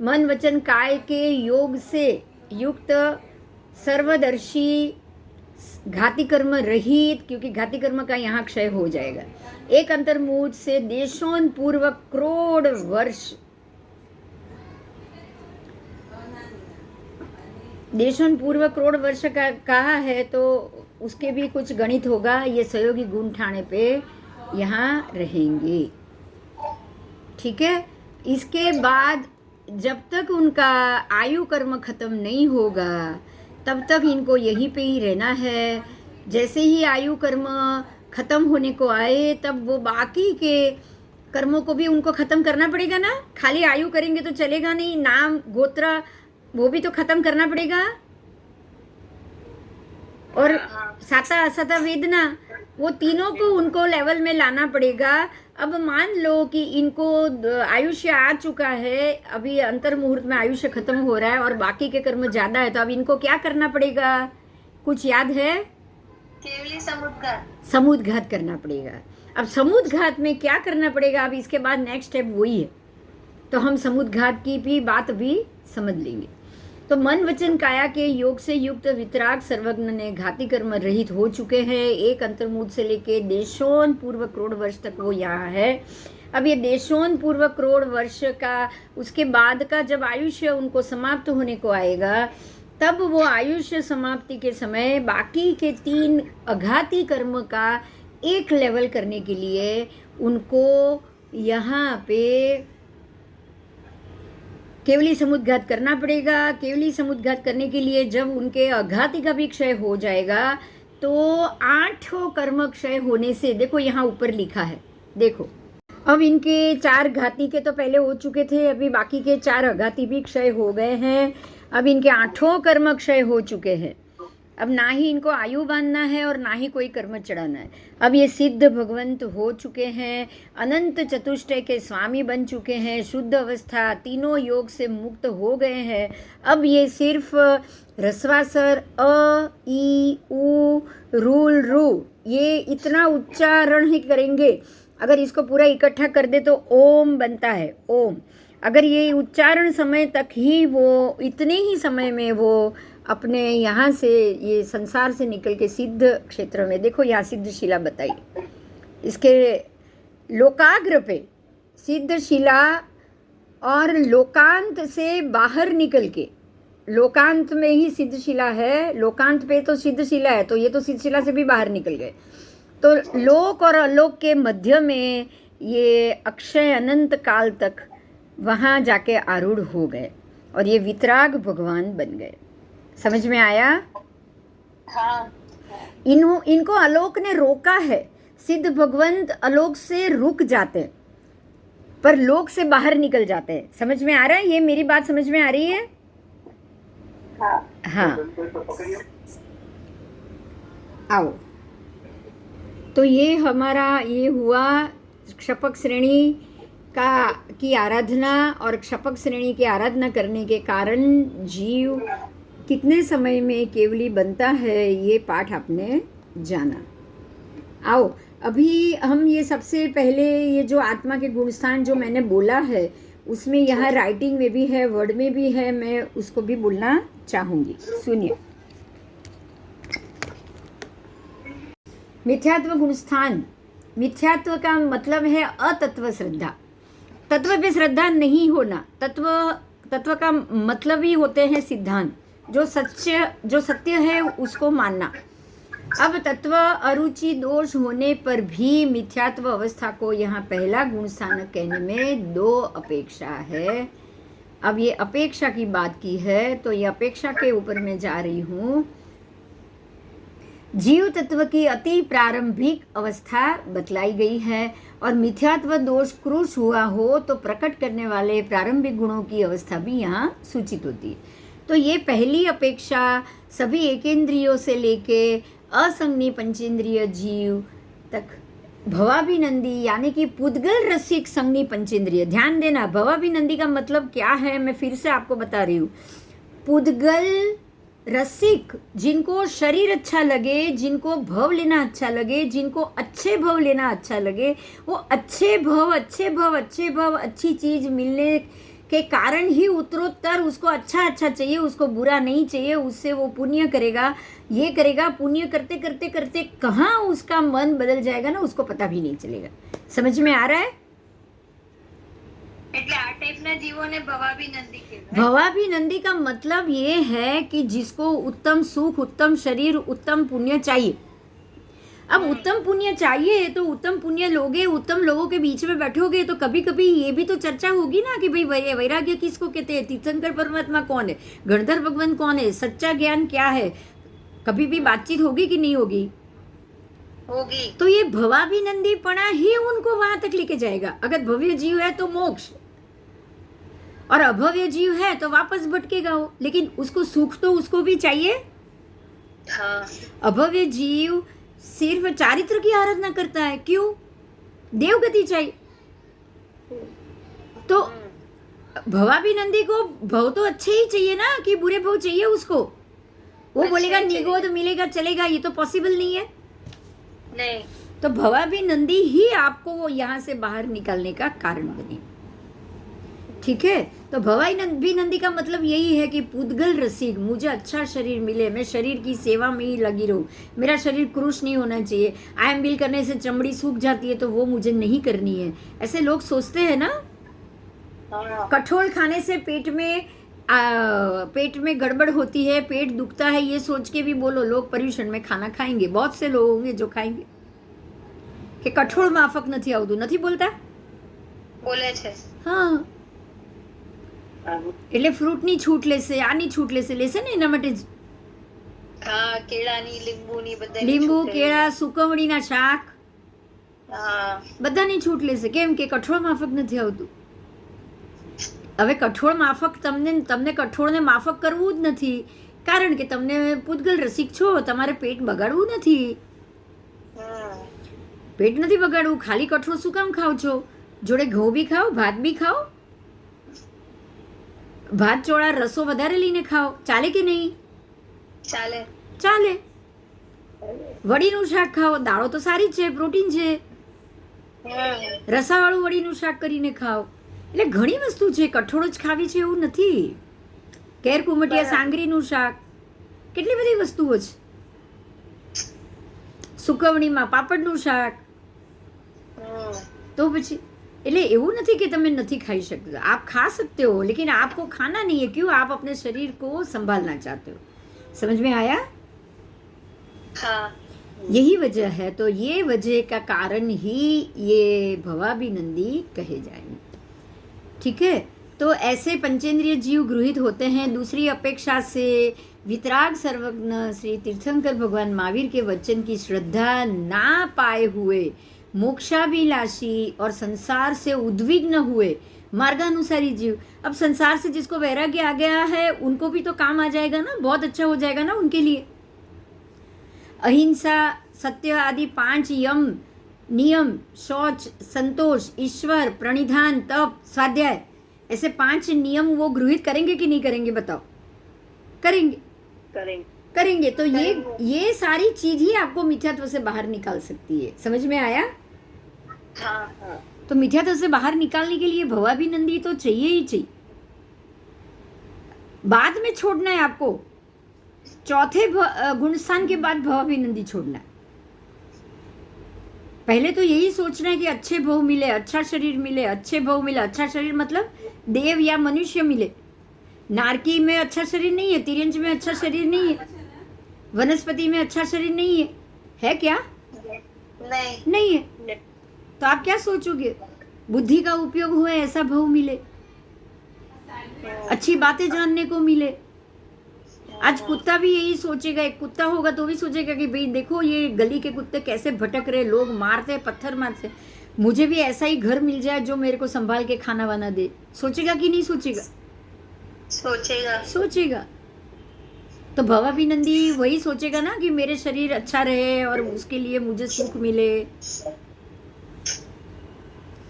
[SPEAKER 1] मन वचन काय के योग से युक्त सर्वदर्शी घाती कर्म रहित, क्योंकि घाती कर्म का यहाँ क्षय हो जाएगा। एक अंतर्मुहूर्त से देशों पूर्व करोड़ वर्ष, देशों पूर्व करोड़ वर्ष का कहा है तो उसके भी कुछ गणित होगा। ये सहयोगी गुण ठाणे पे यहाँ रहेंगे, ठीक है। इसके बाद जब तक उनका आयु कर्म खत्म नहीं होगा तब तक इनको यहीं पे ही रहना है। जैसे ही आयु कर्म खत्म होने को आए तब वो बाकी के कर्मों को भी उनको खत्म करना पड़ेगा ना। खाली आयु करेंगे तो चलेगा नहीं, नाम गोत्र वो भी तो खत्म करना पड़ेगा। और साता असता वेदना, वो तीनों को उनको लेवल में लाना पड़ेगा। अब मान लो कि इनको आयुष्य आ चुका है, अभी अंतर्मुहूर्त में आयुष्य खत्म हो रहा है और बाकी के कर्म ज्यादा है, तो अब इनको क्या करना पड़ेगा? कुछ याद है?
[SPEAKER 3] केवली समुद्घात,
[SPEAKER 1] समुद्घात करना पड़ेगा। अब समुद्घात में क्या करना पड़ेगा? अब इसके बाद नेक्स्ट स्टेप वही है, तो हम समुद्घात की भी बात भी समझ लेंगे। तो मन वचन काया के योग से युक्त वितराग सर्वज्ञ ने घाती कर्म रहित हो चुके हैं। एक अंतर्मुहूर्त से लेके देशों पूर्व करोड़ वर्ष तक वो यहाँ है। अब ये देशों पूर्व करोड़ वर्ष का उसके बाद का जब आयुष्य उनको समाप्त होने को आएगा, तब वो आयुष्य समाप्ति के समय बाकी के 3 अघाती कर्म का एक लेवल करने के लिए उनको यहाँ पे केवली समुद्घात करना पड़ेगा। केवली समुद्घात करने के लिए जब उनके अघाती का भी क्षय हो जाएगा तो 8 कर्म क्षय होने से, देखो यहाँ ऊपर लिखा है, देखो अब इनके 4 घाती के तो पहले हो चुके थे, अभी बाकी के 4 अघाती भी क्षय हो गए हैं। अब इनके 8 कर्म क्षय हो चुके हैं। अब ना ही इनको आयु बांधना है और ना ही कोई कर्म चढ़ाना है। अब ये सिद्ध भगवंत हो चुके हैं, अनंत चतुष्टय के स्वामी बन चुके हैं, शुद्ध अवस्था तीनों योग से मुक्त हो गए हैं। अब ये सिर्फ रस्वासर अ ई उ रूल रू ये इतना उच्चारण ही करेंगे। अगर इसको पूरा इकट्ठा कर दे तो ओम बनता है, ओम। अगर ये उच्चारण समय तक ही वो इतने ही समय में वो अपने यहाँ से ये संसार से निकल के सिद्ध क्षेत्र में, देखो यहाँ सिद्ध शिला बताई, इसके लोकाग्र पे सिद्ध शिला और लोकांत से बाहर निकल के, लोकांत में ही सिद्ध शिला है, लोकांत पे तो सिद्ध शिला है, तो ये तो सिद्ध शिला से भी बाहर निकल गए। तो लोक और अलोक के मध्य में ये अक्षय अनंत काल तक वहाँ जाके आरूढ़ हो गए और ये वितराग भगवान बन गए। समझ में आया?
[SPEAKER 3] हाँ।
[SPEAKER 1] इनको आलोक ने रोका है। सिद्ध भगवंत आलोक से रुक जाते हैं पर लोक से बाहर निकल जाते हैं। समझ में आ रहा है? ये मेरी बात समझ में आ रही है? हाँ। आओ, तो ये हमारा ये हुआ क्षपक श्रेणी की आराधना, और क्षपक श्रेणी की आराधना करने के कारण जीव कितने समय में केवली बनता है, ये पाठ आपने जाना। आओ, अभी हम ये सबसे पहले ये जो आत्मा के गुणस्थान जो मैंने बोला है उसमें यहाँ राइटिंग में भी है, वर्ड में भी है, मैं उसको भी बोलना चाहूँगी। सुनिए। मिथ्यात्व गुणस्थान। मिथ्यात्व का मतलब है अतत्व श्रद्धा, तत्व पे श्रद्धा नहीं होना। तत्व का मतलब ही होते हैं सिद्धांत, जो सत्य है उसको मानना। अब तत्व अरुचि दोष होने पर भी मिथ्यात्व अवस्था को यहाँ पहला गुण स्थानक कहने में दो अपेक्षा है। अब ये अपेक्षा की बात की है तो ये अपेक्षा के ऊपर मैं जा रही हूँ। जीव तत्व की अति प्रारंभिक अवस्था बतलाई गई है और मिथ्यात्व दोष क्रूश हुआ हो तो प्रकट करने वाले प्रारंभिक गुणों की अवस्था भी यहाँ सूचित होती है। तो ये पहली अपेक्षा सभी एकेंद्रियों से लेके असंज्ञी पंचेंद्रिय जीव तक भवाभिनंदी यानी कि पुद्गल रसिक संज्ञी पंचेंद्रिय। ध्यान देना, भवाभिनंदी का मतलब क्या है मैं फिर से आपको बता रही हूँ। पुद्गल रसिक, जिनको शरीर अच्छा लगे, जिनको भव लेना अच्छा लगे, जिनको अच्छे भव लेना अच्छा लगे, वो अच्छे भव अच्छी चीज मिलने के कारण ही उत्तरोत्तर उसको अच्छा चाहिए, उसको बुरा नहीं चाहिए। उससे वो पुण्य करेगा, ये करेगा, पुण्य करते करते करते कहाँ उसका मन बदल जाएगा ना उसको पता भी नहीं चलेगा। समझ में आ रहा है?
[SPEAKER 3] એટલે આ ટાઈપના જીવોને ભવાભિનંદી કહેવાય।
[SPEAKER 1] भवाभिनंदी का मतलब ये है कि जिसको उत्तम सुख, उत्तम शरीर, उत्तम पुण्य चाहिए। अब उत्तम पुण्य चाहिए तो उत्तम पुण्य लोगे, उत्तम लोगों के बीच में बैठोगे तो कभी कभी ये भी तो चर्चा होगी ना कि भाई वैराग्य किसको कहते हैं, तीर्थंकर परमात्मा कौन है, गणधर भगवान कौन है, सच्चा ज्ञान क्या है, कभी भी बातचीत होगी कि नहीं होगी?
[SPEAKER 3] होगी।
[SPEAKER 1] तो ये भवाभिनंदीपना ही उनको वहां तक लेके जाएगा। अगर भव्य जीव है तो मोक्ष, और अभव्य जीव है तो वापस भटकेगा वो, लेकिन उसको सुख तो उसको भी चाहिए।
[SPEAKER 3] हाँ।
[SPEAKER 1] अभव्य जीव सिर्फ चारित्र की आराधना करता है, क्यों? देवगति चाहिए। तो भवाभिनंदी को भव तो अच्छे ही चाहिए ना कि बुरे भव चाहिए उसको? वो बोलेगा निगोद मिलेगा चलेगा, ये तो पॉसिबल नहीं है।
[SPEAKER 3] नहीं।
[SPEAKER 1] तो भवाभिनंदी ही आपको यहाँ से बाहर निकालने का कारण बने। ठीक है? तो भवाभिनंदी का मतलब यही है कि पुद्गल रसिक, मुझे अच्छा शरीर मिले, मैं शरीर की सेवा में ही लगी रहूं, मेरा शरीर क्रूश नहीं होना चाहिए। आयम बिल करने से चमड़ी सूख जाती है तो वो मुझे नहीं करनी है, ऐसे लोग सोचते हैं ना। कठोल खाने से पेट में गड़बड़ होती है, पेट दुखता है, ये सोच के भी बोलो लोग पर्यूषण में खाना खाएंगे। बहुत से लोग होंगे जो खाएंगे कि कठोल माफक નથી આવતું, નથી બોલતા?
[SPEAKER 3] બોલે છે।
[SPEAKER 1] હા, એટલે ફ્રૂટની છૂટ લેશે, આની છૂટ લેશે ને એના માટે જ।
[SPEAKER 3] હા, કેળાની, લીંબુની, બધાની
[SPEAKER 1] લીંબુ,
[SPEAKER 3] છૂટ
[SPEAKER 1] કેળા, સુકવણીના શાક,
[SPEAKER 3] હા,
[SPEAKER 1] બધાની છૂટ લેશે। કેમ કે કઠોળ માફક નથી આવતું। હવે કઠોળ માફક તમને કઠોળને માફક કરવું જ નથી કારણ કે તમને પૂતગલ રસિક છો, તમારે પેટ બગાડવું નથી. પેટ નથી બગાડવું. ખાલી કઠોળ શું કામ ખાવ છો? જોડે ઘઉં બી ખાઓ, ભાત બી ખાઓ. ભાત ચોળા રસો વધારે લઈને ખાઓ. ચાલે કે નહીં?
[SPEAKER 3] ચાલે.
[SPEAKER 1] ચાલે. વડીનું શાક ખાઓ. દાળો તો સારી જ છે, પ્રોટીન છે. રસાવાળું વડીનું શાક કરીને ખાઓ. એટલે ઘણી વસ્તુ છે. કઠોળ જ ખાવી છે એવું નથી. કેર કુમટિયા સાંગરીનું શાક, કેટલી બધી વસ્તુઓ છે. સુકવણીમાં પાપડનું શાક. तो પછી એટલે એવું નથી कि તમે નથી ખાई सकते, आप खा सकते हो, लेकिन आपको खाना नहीं है. क्यों? आप अपने शरीर को संभालना चाहते हो. समझ में आया?
[SPEAKER 3] हाँ.
[SPEAKER 1] यही वजह है. तो ये वजह का कारण ही ये भवाभिनंदी कहे जाएंगे. ठीक है. तो ऐसे पंचेंद्रिय जीव गृहित होते हैं. दूसरी अपेक्षा से वितराग सर्वज्ञ श्री तीर्थंकर भगवान महावीर के वचन की श्रद्धा ना पाए हुए मोक्षाभिलाषी और संसार से उद्विग्न हुए मार्गानुसारी जीव. अब संसार से जिसको वैराग्य आ गया है उनको भी तो काम आ जाएगा ना, बहुत अच्छा हो जाएगा ना उनके लिए. अहिंसा, सत्य आदि 5 यम नियम, शौच, संतोष, ईश्वर, प्रणिधान, तप, स्वाध्याय, ऐसे 5 नियम वो गृहित करेंगे कि नहीं करेंगे? बताओ. करेंगे. करेंगे. तो ये सारी चीज ही आपको मिथ्यात्व से बाहर निकाल सकती है. समझ में आया?
[SPEAKER 3] हाँ.
[SPEAKER 1] तो मिथ्यात्व से बाहर निकालने के लिए भवाभिनंदी तो चाहिए ही चाहिए. बाद में छोड़ना है आपको. चौथे गुणस्थान के बाद भवाभिनंदी छोड़ना है. पहले तो यही सोचना है कि अच्छे भव मिले, अच्छा शरीर मिले, अच्छे भव मिले. अच्छा शरीर मतलब देव या मनुष्य मिले. नारकी में अच्छा शरीर नहीं है, तिर्यंच में अच्छा शरीर नहीं है, वनस्पति में अच्छा शरीर नहीं है क्या? नहीं है. तो आप क्या सोचोगे? बुद्धि का उपयोग हुए, ऐसा भव मिले, अच्छी बातें जानने को मिले. आज कुत्ता भी यही सोचेगा. एक कुत्ता होगा तो भी सोचेगा कि भाई देखो ये गली के कुत्ते कैसे भटक रहे, लोग मारते, पत्थर मारते, मुझे भी ऐसा ही घर मिल जाए जो मेरे को संभाल के खाना वाना दे. सोचेगा कि नहीं सोचेगा? सोचेगा. तो भवाभिनंदी वही सोचेगा ना कि मेरे शरीर अच्छा रहे और उसके लिए मुझे सुख मिले.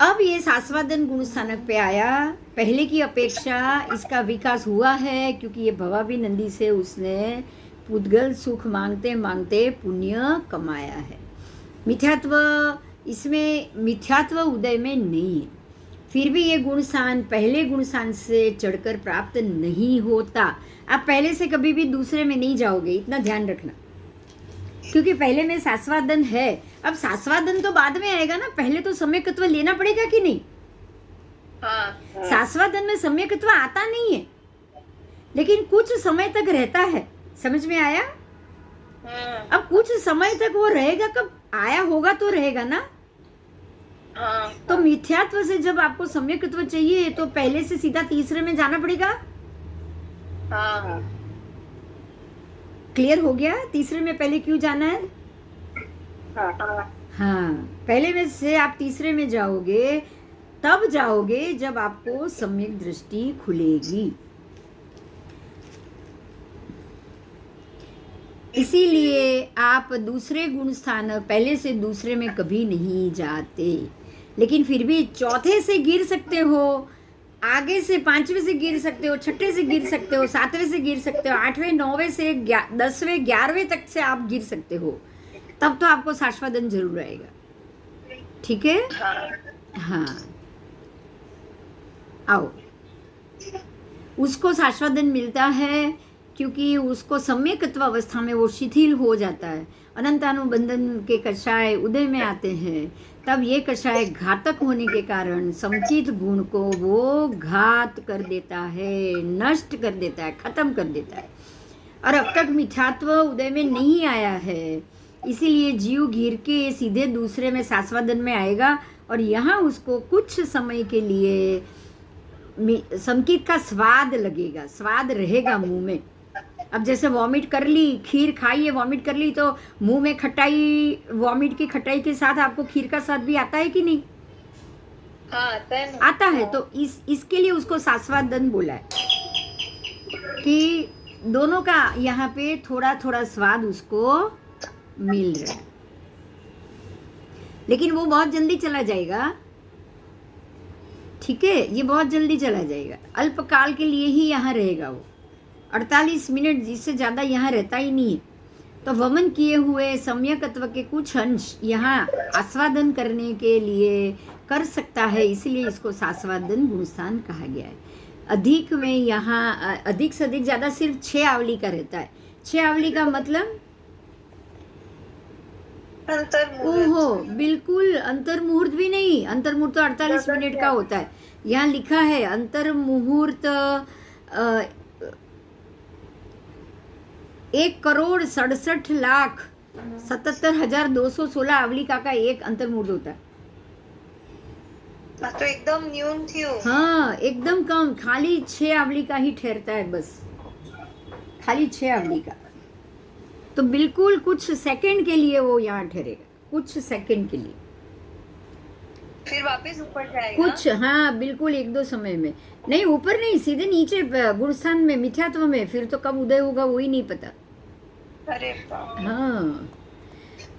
[SPEAKER 1] अब ये सास्वादन गुण स्थानक पे आया. पहले की अपेक्षा इसका विकास हुआ है क्योंकि ये भवाभिनंदी से उसने पुद्गल सुख मांगते मांगते पुण्य कमाया है. मिथ्यात्व, इसमें मिथ्यात्व उदय में नहीं है. फिर भी ये गुण स्थान पहले गुण स्थान से चढ़कर प्राप्त नहीं होता. आप पहले से कभी भी दूसरे में नहीं जाओगे, इतना ध्यान रखना. क्योंकि पहले में सास्वादन है. अब सास्वादन तो बाद में आएगा ना, पहले तो सम्यकत्व लेना पड़ेगा कि नहीं? सास्वादन में सम्यकत्व आता नहीं है, लेकिन कुछ समय तक रहता है. समझ में आया? अब कुछ समय तक वो रहेगा. कब आया होगा तो रहेगा ना. तो मिथ्यात्व से जब आपको सम्यकत्व चाहिए तो पहले से सीधा तीसरे में जाना पड़ेगा. क्लियर हो गया? तीसरे में पहले क्यों जाना है? हाँ. पहले में से आप तीसरे में जाओगे, तब जाओगे जब आपको सम्यक दृष्टि खुलेगी. इसीलिए आप दूसरे गुण स्थान पहले से दूसरे में कभी नहीं जाते. लेकिन फिर भी चौथे से गिर सकते हो, आगे से 5वें से गिर सकते हो, 6ठे से गिर सकते हो, 7वें से गिर सकते हो, 8वें 9वें से 10वें 11वें तक से आप गिर सकते हो. तब तो आपको सास्वादन जरूर आएगा. ठीक है? हाँ. आओ. उसको सास्वादन मिलता है क्योंकि उसको सम्यकत्व अवस्था में वो शिथिल हो जाता है. अनंतानुबंधन के कषाय उदय में आते हैं. तब ये कषाय घातक होने के कारण समचित गुण को वो घात कर देता है, नष्ट कर देता है, खत्म कर देता है. और अब तक मिथ्यात्व उदय में नहीं आया है, इसीलिए जीव गिर के सीधे दूसरे में सास्वादन में आएगा और यहाँ उसको कुछ समय के लिए समचित का स्वाद लगेगा, स्वाद रहेगा मुंह में. अब जैसे वॉमिट कर ली, खीर खाई है, वॉमिट कर ली, तो मुंह में खटाई, वॉमिट की खटाई के साथ आपको खीर का स्वाद भी आता है कि नहीं? आता है. तो इसके लिए उसको सास्वादन बोला है कि दोनों का यहाँ पे थोड़ा थोड़ा स्वाद उसको मिल रहा है, लेकिन वो बहुत जल्दी चला जाएगा। ठीक है, ये बहुत जल्दी चला जाएगा, अल्पकाल के लिए ही यहाँ रहेगा वो, 48 मिनट, जिससे ज़्यादा यहाँ रहता ही नहीं है। तो वमन किए हुए सम्यकत्व के कुछ अंश यहाँ आस्वादन करने के लिए कर सकता है, इसलिए इसको सास्वादन गुणस्थान कहा गया है। अधिक में यहाँ अधिक से अधिक ज़्यादा सिर्फ 6 आवली का रहता है। 6 आवली का मतलब ओहो, बिल्कुल अंतर मुहूर्त भी नहीं। अंतर मुहूर्त तो 48 मिनट का होता है। यहाँ लिखा है अंतर मुहूर्त 1,67,77,216 आवलिका का एक अंतर मुहूर्त होता है।
[SPEAKER 3] तो एकदम न्यून थी।
[SPEAKER 1] हाँ, एकदम कम, खाली 6 आवलिका ही ठहरता है, बस खाली 6 आवलिका। तो बिल्कुल कुछ सेकंड के लिए वो यहाँ ठहरेगा, कुछ सेकंड के लिए,
[SPEAKER 3] फिर वापस ऊपर जाएगा।
[SPEAKER 1] कुछ, हाँ बिल्कुल, 1-2 समय में नहीं, ऊपर नहीं, सीधे नीचे गुणस्थान में, मिथ्यात्व में। फिर तो कब उदय होगा वही नहीं पता।
[SPEAKER 3] अरे बाप।
[SPEAKER 1] हाँ,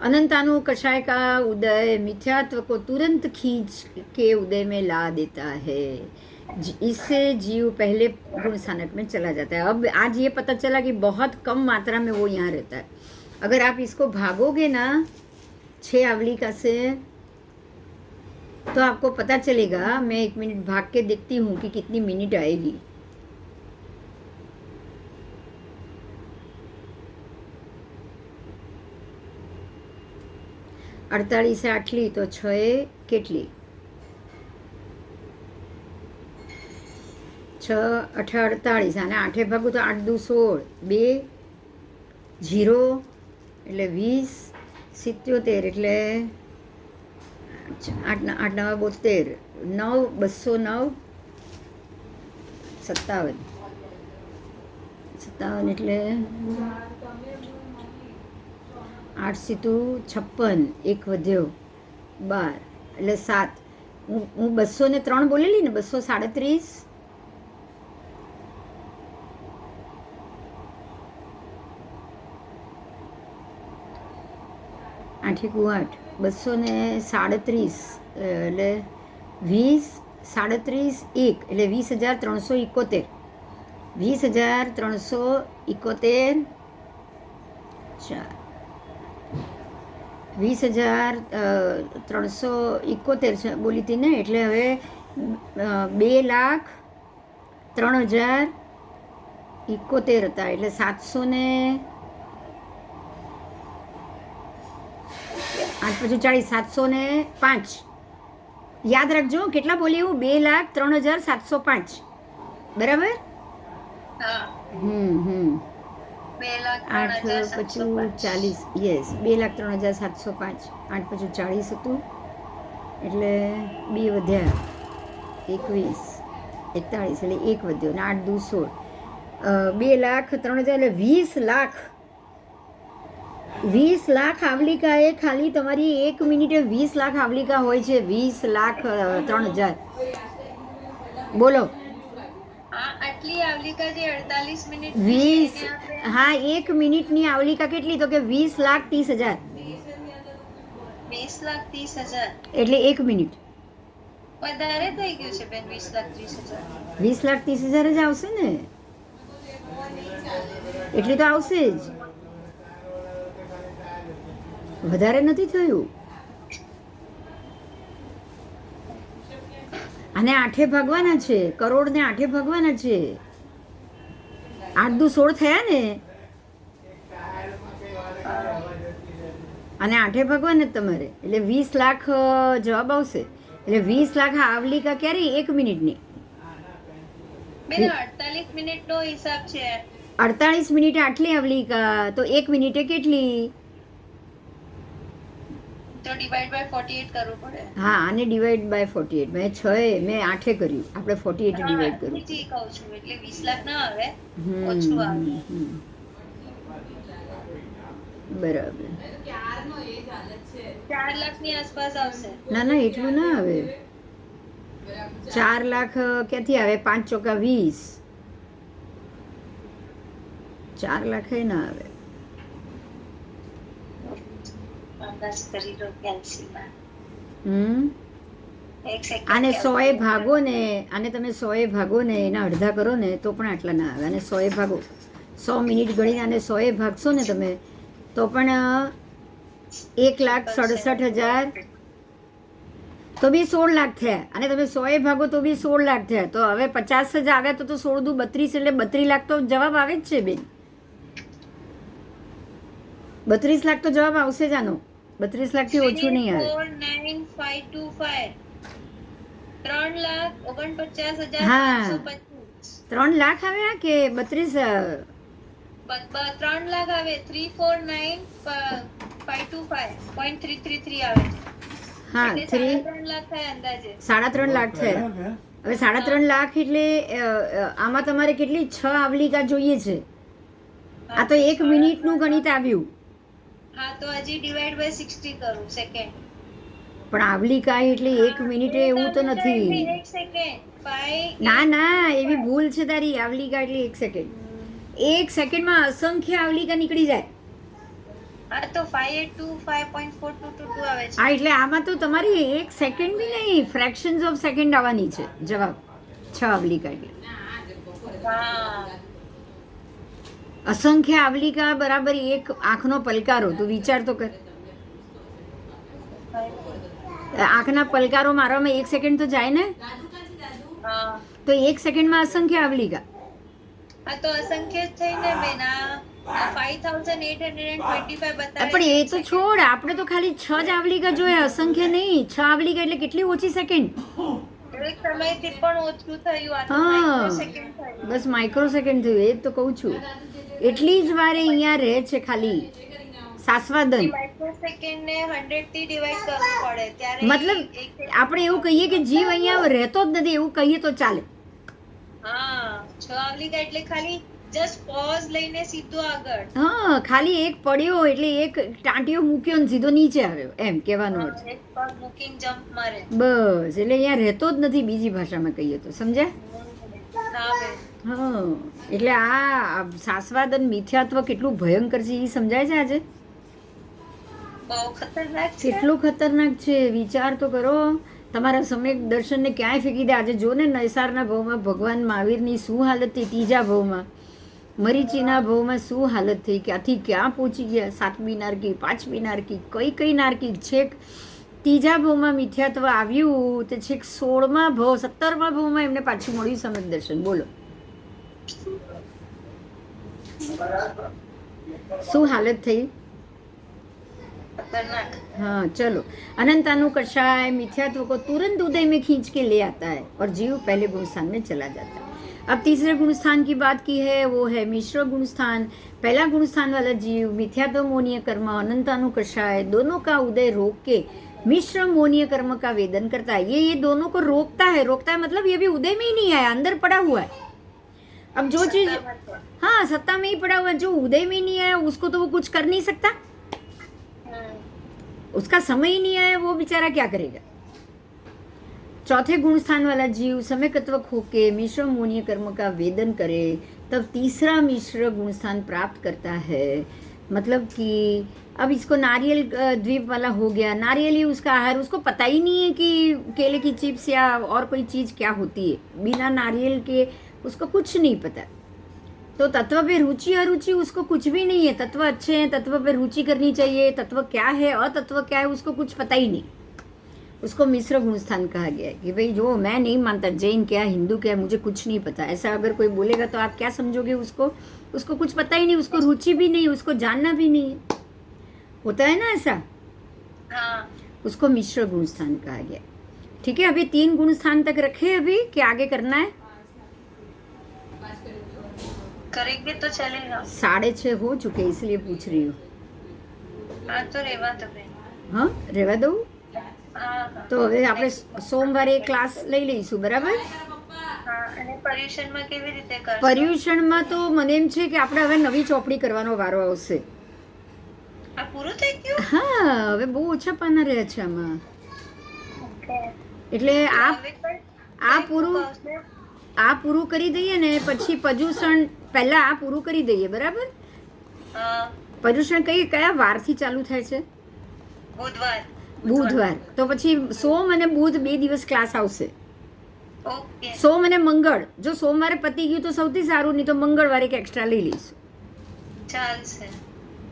[SPEAKER 1] अनंतानु कषाय का उदय मिथ्यात्व को तुरंत खींच के उदय में ला देता है। इससे जीव पहले गुण स्थानक में चला जाता है। अब आज ये पता चला कि बहुत कम मात्रा में वो यहाँ रहता है। अगर आप इसको भागोगे ना 6 आवलिका से, तो आपको पता चलेगा। मैं 1 मिनट भाग के देखती हूँ कि कितनी मिनट आएगी। अड़तालीस से आटली तो 6 કેટલી 6 8 48 અને 8 ભાગું તો 8 દુ 16 2 0 એટલે 20 77 એટલે 8 9 72 9 209 57 એટલે 8 સીતું 56, 1 વધ્યો 12 એટલે 7. હું 203 બોલેલી ને, 237. આઠ 8 237 એટલે 20 37 1 એટલે 20,371. 20,371 4 20,371 બોલી હતી ને, એટલે હવે 2,03,071 હતા, એટલે 700 ને 8 પછી 40 705. યાદ રાખજો કેટલા બોલી હું, 2,03,705 બરાબર. 8 પછી 40, યસ 2,03,705. 8 પછી 40 હતું, એટલે 2 વધ્યા 21 41 એટલે 1 વધ્યો ને 8 દુ 16. 2,03,000 એટલે 20 લાખ. 20 લાખ આવલિકા એ ખાલી તમારી 1 મિનિટે 20 લાખ આવલિકા હોય છે. 20,03,000 બોલો.
[SPEAKER 3] આટલી આવલિકા જે 48 મિનિટ
[SPEAKER 1] 20, હા 1 મિનિટની આવલિકા કેટલી, તો કે 20,30,000
[SPEAKER 3] 20,30,000
[SPEAKER 1] એટલે 1 મિનિટ.
[SPEAKER 3] વધારે થઈ ગયું છે બેન. 20,30,000
[SPEAKER 1] 20,30,000 જ આવશે ને, એટલી તો આવશે જ, વધારે નથી થયું. અને 8 ભાગવાના છે, કરોડ ને 8 ભાગવાના છે. 8 દુ 16 થયા ને, અને 8 ભાગવાના તમારે, એટલે 20 લાખ જવાબ આવશે. એટલે 20 લાખ આવલિકા ક્યારે, 1 મિનિટની.
[SPEAKER 3] બેન 48 મિનિટનો હિસાબ છે.
[SPEAKER 1] 48 મિનિટે આટલી આવલિકા, તો 1 મિનિટે કેટલી,
[SPEAKER 3] તો ડિવાઇડ બાય 48 કરવું પડે.
[SPEAKER 1] હા આને ડિવાઈડ બાય 48. મેં 6 મેં 8 કર્યું, આપણે 48 ડિવાઈડ કર્યું.
[SPEAKER 3] જી કહું છું, એટલે 20 લાખ ના આવે, ઓછું આવે.
[SPEAKER 1] બરાબર.
[SPEAKER 3] 4 લાખની આસપાસ આવશે.
[SPEAKER 1] ના ના એટલું ના આવે. 4 લાખ ક્યાંથી આવે, 5 ચોકા 20, 4 લાખ ના આવે.
[SPEAKER 3] અંદાજ કરી લો કેલ્સીમાં. એક સેકન્ડ
[SPEAKER 1] આને 100 ભાગો ને, આને તમે 100 ભાગો ને એના અડધા કરો ને તો પણ આટલા ના આવે. અને 100 ભાગો, 100 મિનિટ ગણીને આને 100 ભાગશો ને તમે તો પણ 1,67,000 તો બી 16 લાખ થયા. અને તમે 100 ભાગો તો બી 16 લાખ થયા. તો હવે 50,000 આવ્યા તો 16 દુ 32 એટલે 32 લાખ તો જવાબ આવે જ છે બેન. 32 લાખ તો જવાબ આવશે જ આનો. 32 લાખથી ઓછું નહીં આવે.
[SPEAKER 3] 4,9525 3,49,525.
[SPEAKER 1] હા. 3 લાખ આવ્યા કે 32?
[SPEAKER 3] 3 લાખ આવે. 3,49,525.333 આવે છે.
[SPEAKER 1] હા,
[SPEAKER 3] એટલે 3.5 લાખ થાય અંદાજે.
[SPEAKER 1] 3.5 લાખ થયા. હવે 3.5 લાખ એટલે આમાં તમારે કેટલી 6 આવલિકા જોઈએ છે. આ તો 1 મિનિટનું ગણિત આવ્યું.
[SPEAKER 3] હા, તો હજી ડિવાઇડ બાય 60 કરું સેકન્ડ.
[SPEAKER 1] પણ આવલિકા એટલે 1 મિનિટે એવું તો નથી.
[SPEAKER 3] 1 સેકન્ડ 5
[SPEAKER 1] ના ના, એવી ભૂલ છે તારી. આવલિકા એટલે 1 સેકન્ડ. 1 સેકન્ડમાં અસંખ્ય આવલિકા નીકળી જાય.
[SPEAKER 3] હા, તો 582.4222 આવે છે.
[SPEAKER 1] હા, એટલે આમાં તો તમારી 1 સેકન્ડ બી નહીં, ફ્રેક્શન્સ ઓફ સેકન્ડ આવવાની છે જવાબ. 6 આવલિકા એટલે
[SPEAKER 3] હા.
[SPEAKER 1] અસંખ્ય આવલિકા બરાબર 1 આંખનો પલકારો. તું વિચાર તો કર. આંખના પલકારો મારવામાં 1 સેકન્ડ તો જાય ને.
[SPEAKER 3] હા.
[SPEAKER 1] તો 1 સેકન્ડમાં અસંખ્ય આવલિકા.
[SPEAKER 3] હા, તો અસંખ્ય જ થઈને બેન. આ 5,825 બતાવે.
[SPEAKER 1] પણ એ તો છોડ, આપણે તો ખાલી 6 જ આવલિકા જોઈએ, અસંખ્ય નહીં. 6 આવલિકા એટલે કેટલી ઓછી સેકન્ડ.
[SPEAKER 3] એક સમયથી પણ ઓછું થયું. આ તો
[SPEAKER 1] હા,
[SPEAKER 3] માઇક્રોસેકન્ડ થયું.
[SPEAKER 1] બસ માઇક્રોસેકન્ડ થયું. એ જ તો કહું છું. એટલી જ વારે અહીંયા રહે છે ખાલી સાસ્વાદન.
[SPEAKER 3] માઇક્રોસેકન્ડ ને 100 થી ડિવાઇડ કરવું પડે ત્યારે
[SPEAKER 1] મતલબ આપણે એવું કહીએ કે જીવ અહીંયા રહેતો જ નથી એવું કહીએ તો ચાલે.
[SPEAKER 3] હા, 6 આવલિકા એટલે ખાલી જસ્ટ પોઝ લઈને સીધો આગળ.
[SPEAKER 1] હા, ખાલી એક પડ્યો એટલે એક ટાંટિયો મૂક્યો ને સીધો નીચે આવ્યો એમ કહેવાનો અર્થ.
[SPEAKER 3] એક પગ મૂકીને જમ્પ મારે.
[SPEAKER 1] બસ, એટલે અહીંયા રહેતો જ નથી બીજી ભાષામાં કહીએ તો. સમજ્યા?
[SPEAKER 3] હા બેન.
[SPEAKER 1] હા, એટલે આ સાસ્વાદન મિથ્યાત્વ કેટલું ભયંકર છે એ સમજાય છે આજે.
[SPEAKER 3] બહુ ખતરનાક છે.
[SPEAKER 1] કેટલું ખતરનાક છે વિચાર તો કરો. તમારા સમ્યક દર્શનને ક્યાંય ફેંકી દે. આજે જો ને નૈસારના ભાવમાં ભગવાન મહાવીરની શું હાલત થઈ, ત્રીજા ભાવમાં મરીચીના ભાવમાં શું હાલત થઈ, ક્યાંથી ક્યાં પહોંચી ગયા. 7મી નારકી, 5મી નારકી, કઈ નારકી. છેક ત્રીજા ભાવમાં મિથ્યાત્વ આવ્યું તે છેક 16મા ભાવ 17મા ભાવમાં એમને પાછું મળ્યું સમ્યક દર્શન. બોલો શું હાલત થઈ.
[SPEAKER 3] खतरनाक।
[SPEAKER 1] हाँ चलो। अनंतानु कषाय मिथ्यात्व को तुरंत उदय में खींच के ले आता है और जीव पहले गुण स्थान में चला जाता है। अब तीसरे गुण स्थान की बात की है, वो है मिश्र गुण स्थान। पहला गुण स्थान वाला जीव मिथ्यात्व मोनीय कर्म अनंतानु कषाय दोनों का उदय रोक के मिश्र मोनीय कर्म का वेदन करता है। ये दोनों को रोकता है मतलब ये भी उदय में ही नहीं आया, अंदर पड़ा हुआ है। अब जो चीज हाँ सत्ता में ही पड़ा हुआ है, जो उदय में नहीं आया उसको तो वो कुछ कर नहीं सकता, उसका समय ही नहीं आया, वो बेचारा क्या करेगा। चौथे गुण स्थान वाला जीव समयकत्व खो के मिश्र मोनीय कर्म का वेदन करे तब तीसरा मिश्र गुण स्थान प्राप्त करता है। मतलब कि अब इसको नारियल द्वीप वाला हो गया, नारियल ही उसका आहार, उसको पता ही नहीं है कि केले की चिप्स या और कोई चीज़ क्या होती है, बिना नारियल के उसको कुछ नहीं पता। तो तत्व पे रुचि अरुचि उसको कुछ भी नहीं है, तत्व अच्छे हैं, तत्व पे रुचि करनी चाहिए, तत्व क्या है अतत्व क्या है उसको कुछ पता ही नहीं। उसको मिश्र गुण स्थान कहा गया है कि भाई जो मैं नहीं मानता जैन क्या हिंदू क्या मुझे कुछ नहीं पता, ऐसा अगर कोई बोलेगा तो आप क्या समझोगे उसको कुछ पता ही नहीं, उसको रुचि भी नहीं, उसको जानना भी नहीं है, होता है ना ऐसा।
[SPEAKER 3] हाँ।
[SPEAKER 1] उसको मिश्र गुण स्थान कहा गया। ठीक है, अभी 3 गुण स्थान तक रखे अभी कि आगे करना है,
[SPEAKER 3] करेंगे तो चलेगा।
[SPEAKER 1] 6:30 हो चुके इसलिए पूछ रही हूँ।
[SPEAKER 3] हाँ तो रेवा तो बेन।
[SPEAKER 1] हाँ રહેવા દઉં।
[SPEAKER 3] હા
[SPEAKER 1] તો હવે આપણે સોમવારે ક્લાસ લઈ લઈશું, બરાબર।
[SPEAKER 3] હા અને પર્યુષણમાં કેવી રીતે કરશો?
[SPEAKER 1] પર્યુષણમાં તો મને એમ છે કે આપણે હવે નવી ચોપડી કરવાનો વારો આવશે।
[SPEAKER 3] આ પૂરું થઈ ગયું?
[SPEAKER 1] હા હવે બહુ ઓછા પાના રહ્યા છે આમાં,
[SPEAKER 3] ઓકે
[SPEAKER 1] એટલે
[SPEAKER 3] હવે કઈ
[SPEAKER 1] આ પૂરું
[SPEAKER 3] આવશે?
[SPEAKER 1] આ પૂરું કરી દઈએ ને પછી પર્યુષણ પહેલા આ પૂરું કરી દઈએ, બરાબર? પર્યુષણ કયા વારથી ચાલુ થાય છે? બુધવાર. તો પછી સોમ અને બુધ 2 દિવસ ક્લાસ આવશે.
[SPEAKER 3] ઓકે
[SPEAKER 1] સોમ અને મંગળ. જો સોમવારે પતી ગયું તો સૌથી સારું, નહીં તો મંગળવારે એક એક્સ્ટ્રા લઈ લઈશું,
[SPEAKER 3] ચાલશે.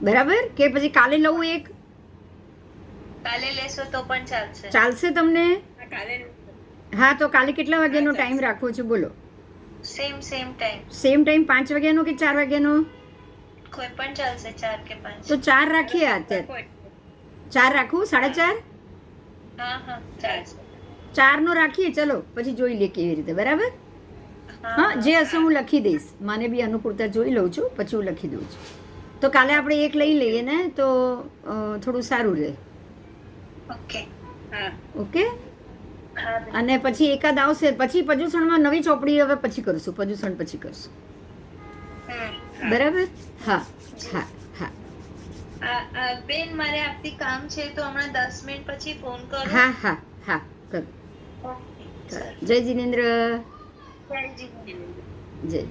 [SPEAKER 1] બરાબર? કે પછી કાલે લઉં એક?
[SPEAKER 3] કાલે લેશો તો પણ ચાલશે.
[SPEAKER 1] ચાલશે તમને?
[SPEAKER 2] આ કાલે
[SPEAKER 1] હા, તો કાલે કેટલા વાગ્યાનો ટાઈમ રાખવો છે બોલો?
[SPEAKER 3] Same time.
[SPEAKER 1] સેમ ટાઈમ 5 વાગ્યાનો કે 4 વાગ્યાનો?
[SPEAKER 3] કોઈ પણ ચાલશે, 4 કે 5.
[SPEAKER 1] તો 4 રાખીએ અત્યારે. 4 રાખું? 4.5?
[SPEAKER 3] હા ચાલશે.
[SPEAKER 1] 4 નો રાખીએ, ચલો પછી જોઈ લઈએ કેવી રીતે, બરાબર? હા, જે હશે હું લખી દઈશ, મને બી અનુકૂળતા જોઈ લઉં છું, પછી હું લખી દઉં છું. તો કાલે આપણે એક લઈ લઈએ ને તો થોડું સારું રહે.
[SPEAKER 3] ઓકે
[SPEAKER 2] હા
[SPEAKER 1] ઓકે.
[SPEAKER 3] હા
[SPEAKER 1] અને પછી એકાદ આવશે, પછી પર્યુષણમાં નવી ચોપડી હવે પછી કરશું, પર્યુષણ પછી કરશું, બરાબર? હા હા હા
[SPEAKER 3] બેન મારે આપથી કામ છે તો હમણાં 10 મિનિટ પછી ફોન કરું.
[SPEAKER 1] હા હા હા કરો.
[SPEAKER 3] ઓકે
[SPEAKER 1] જય જિનેન્દ્ર.
[SPEAKER 3] જય જી.
[SPEAKER 1] જય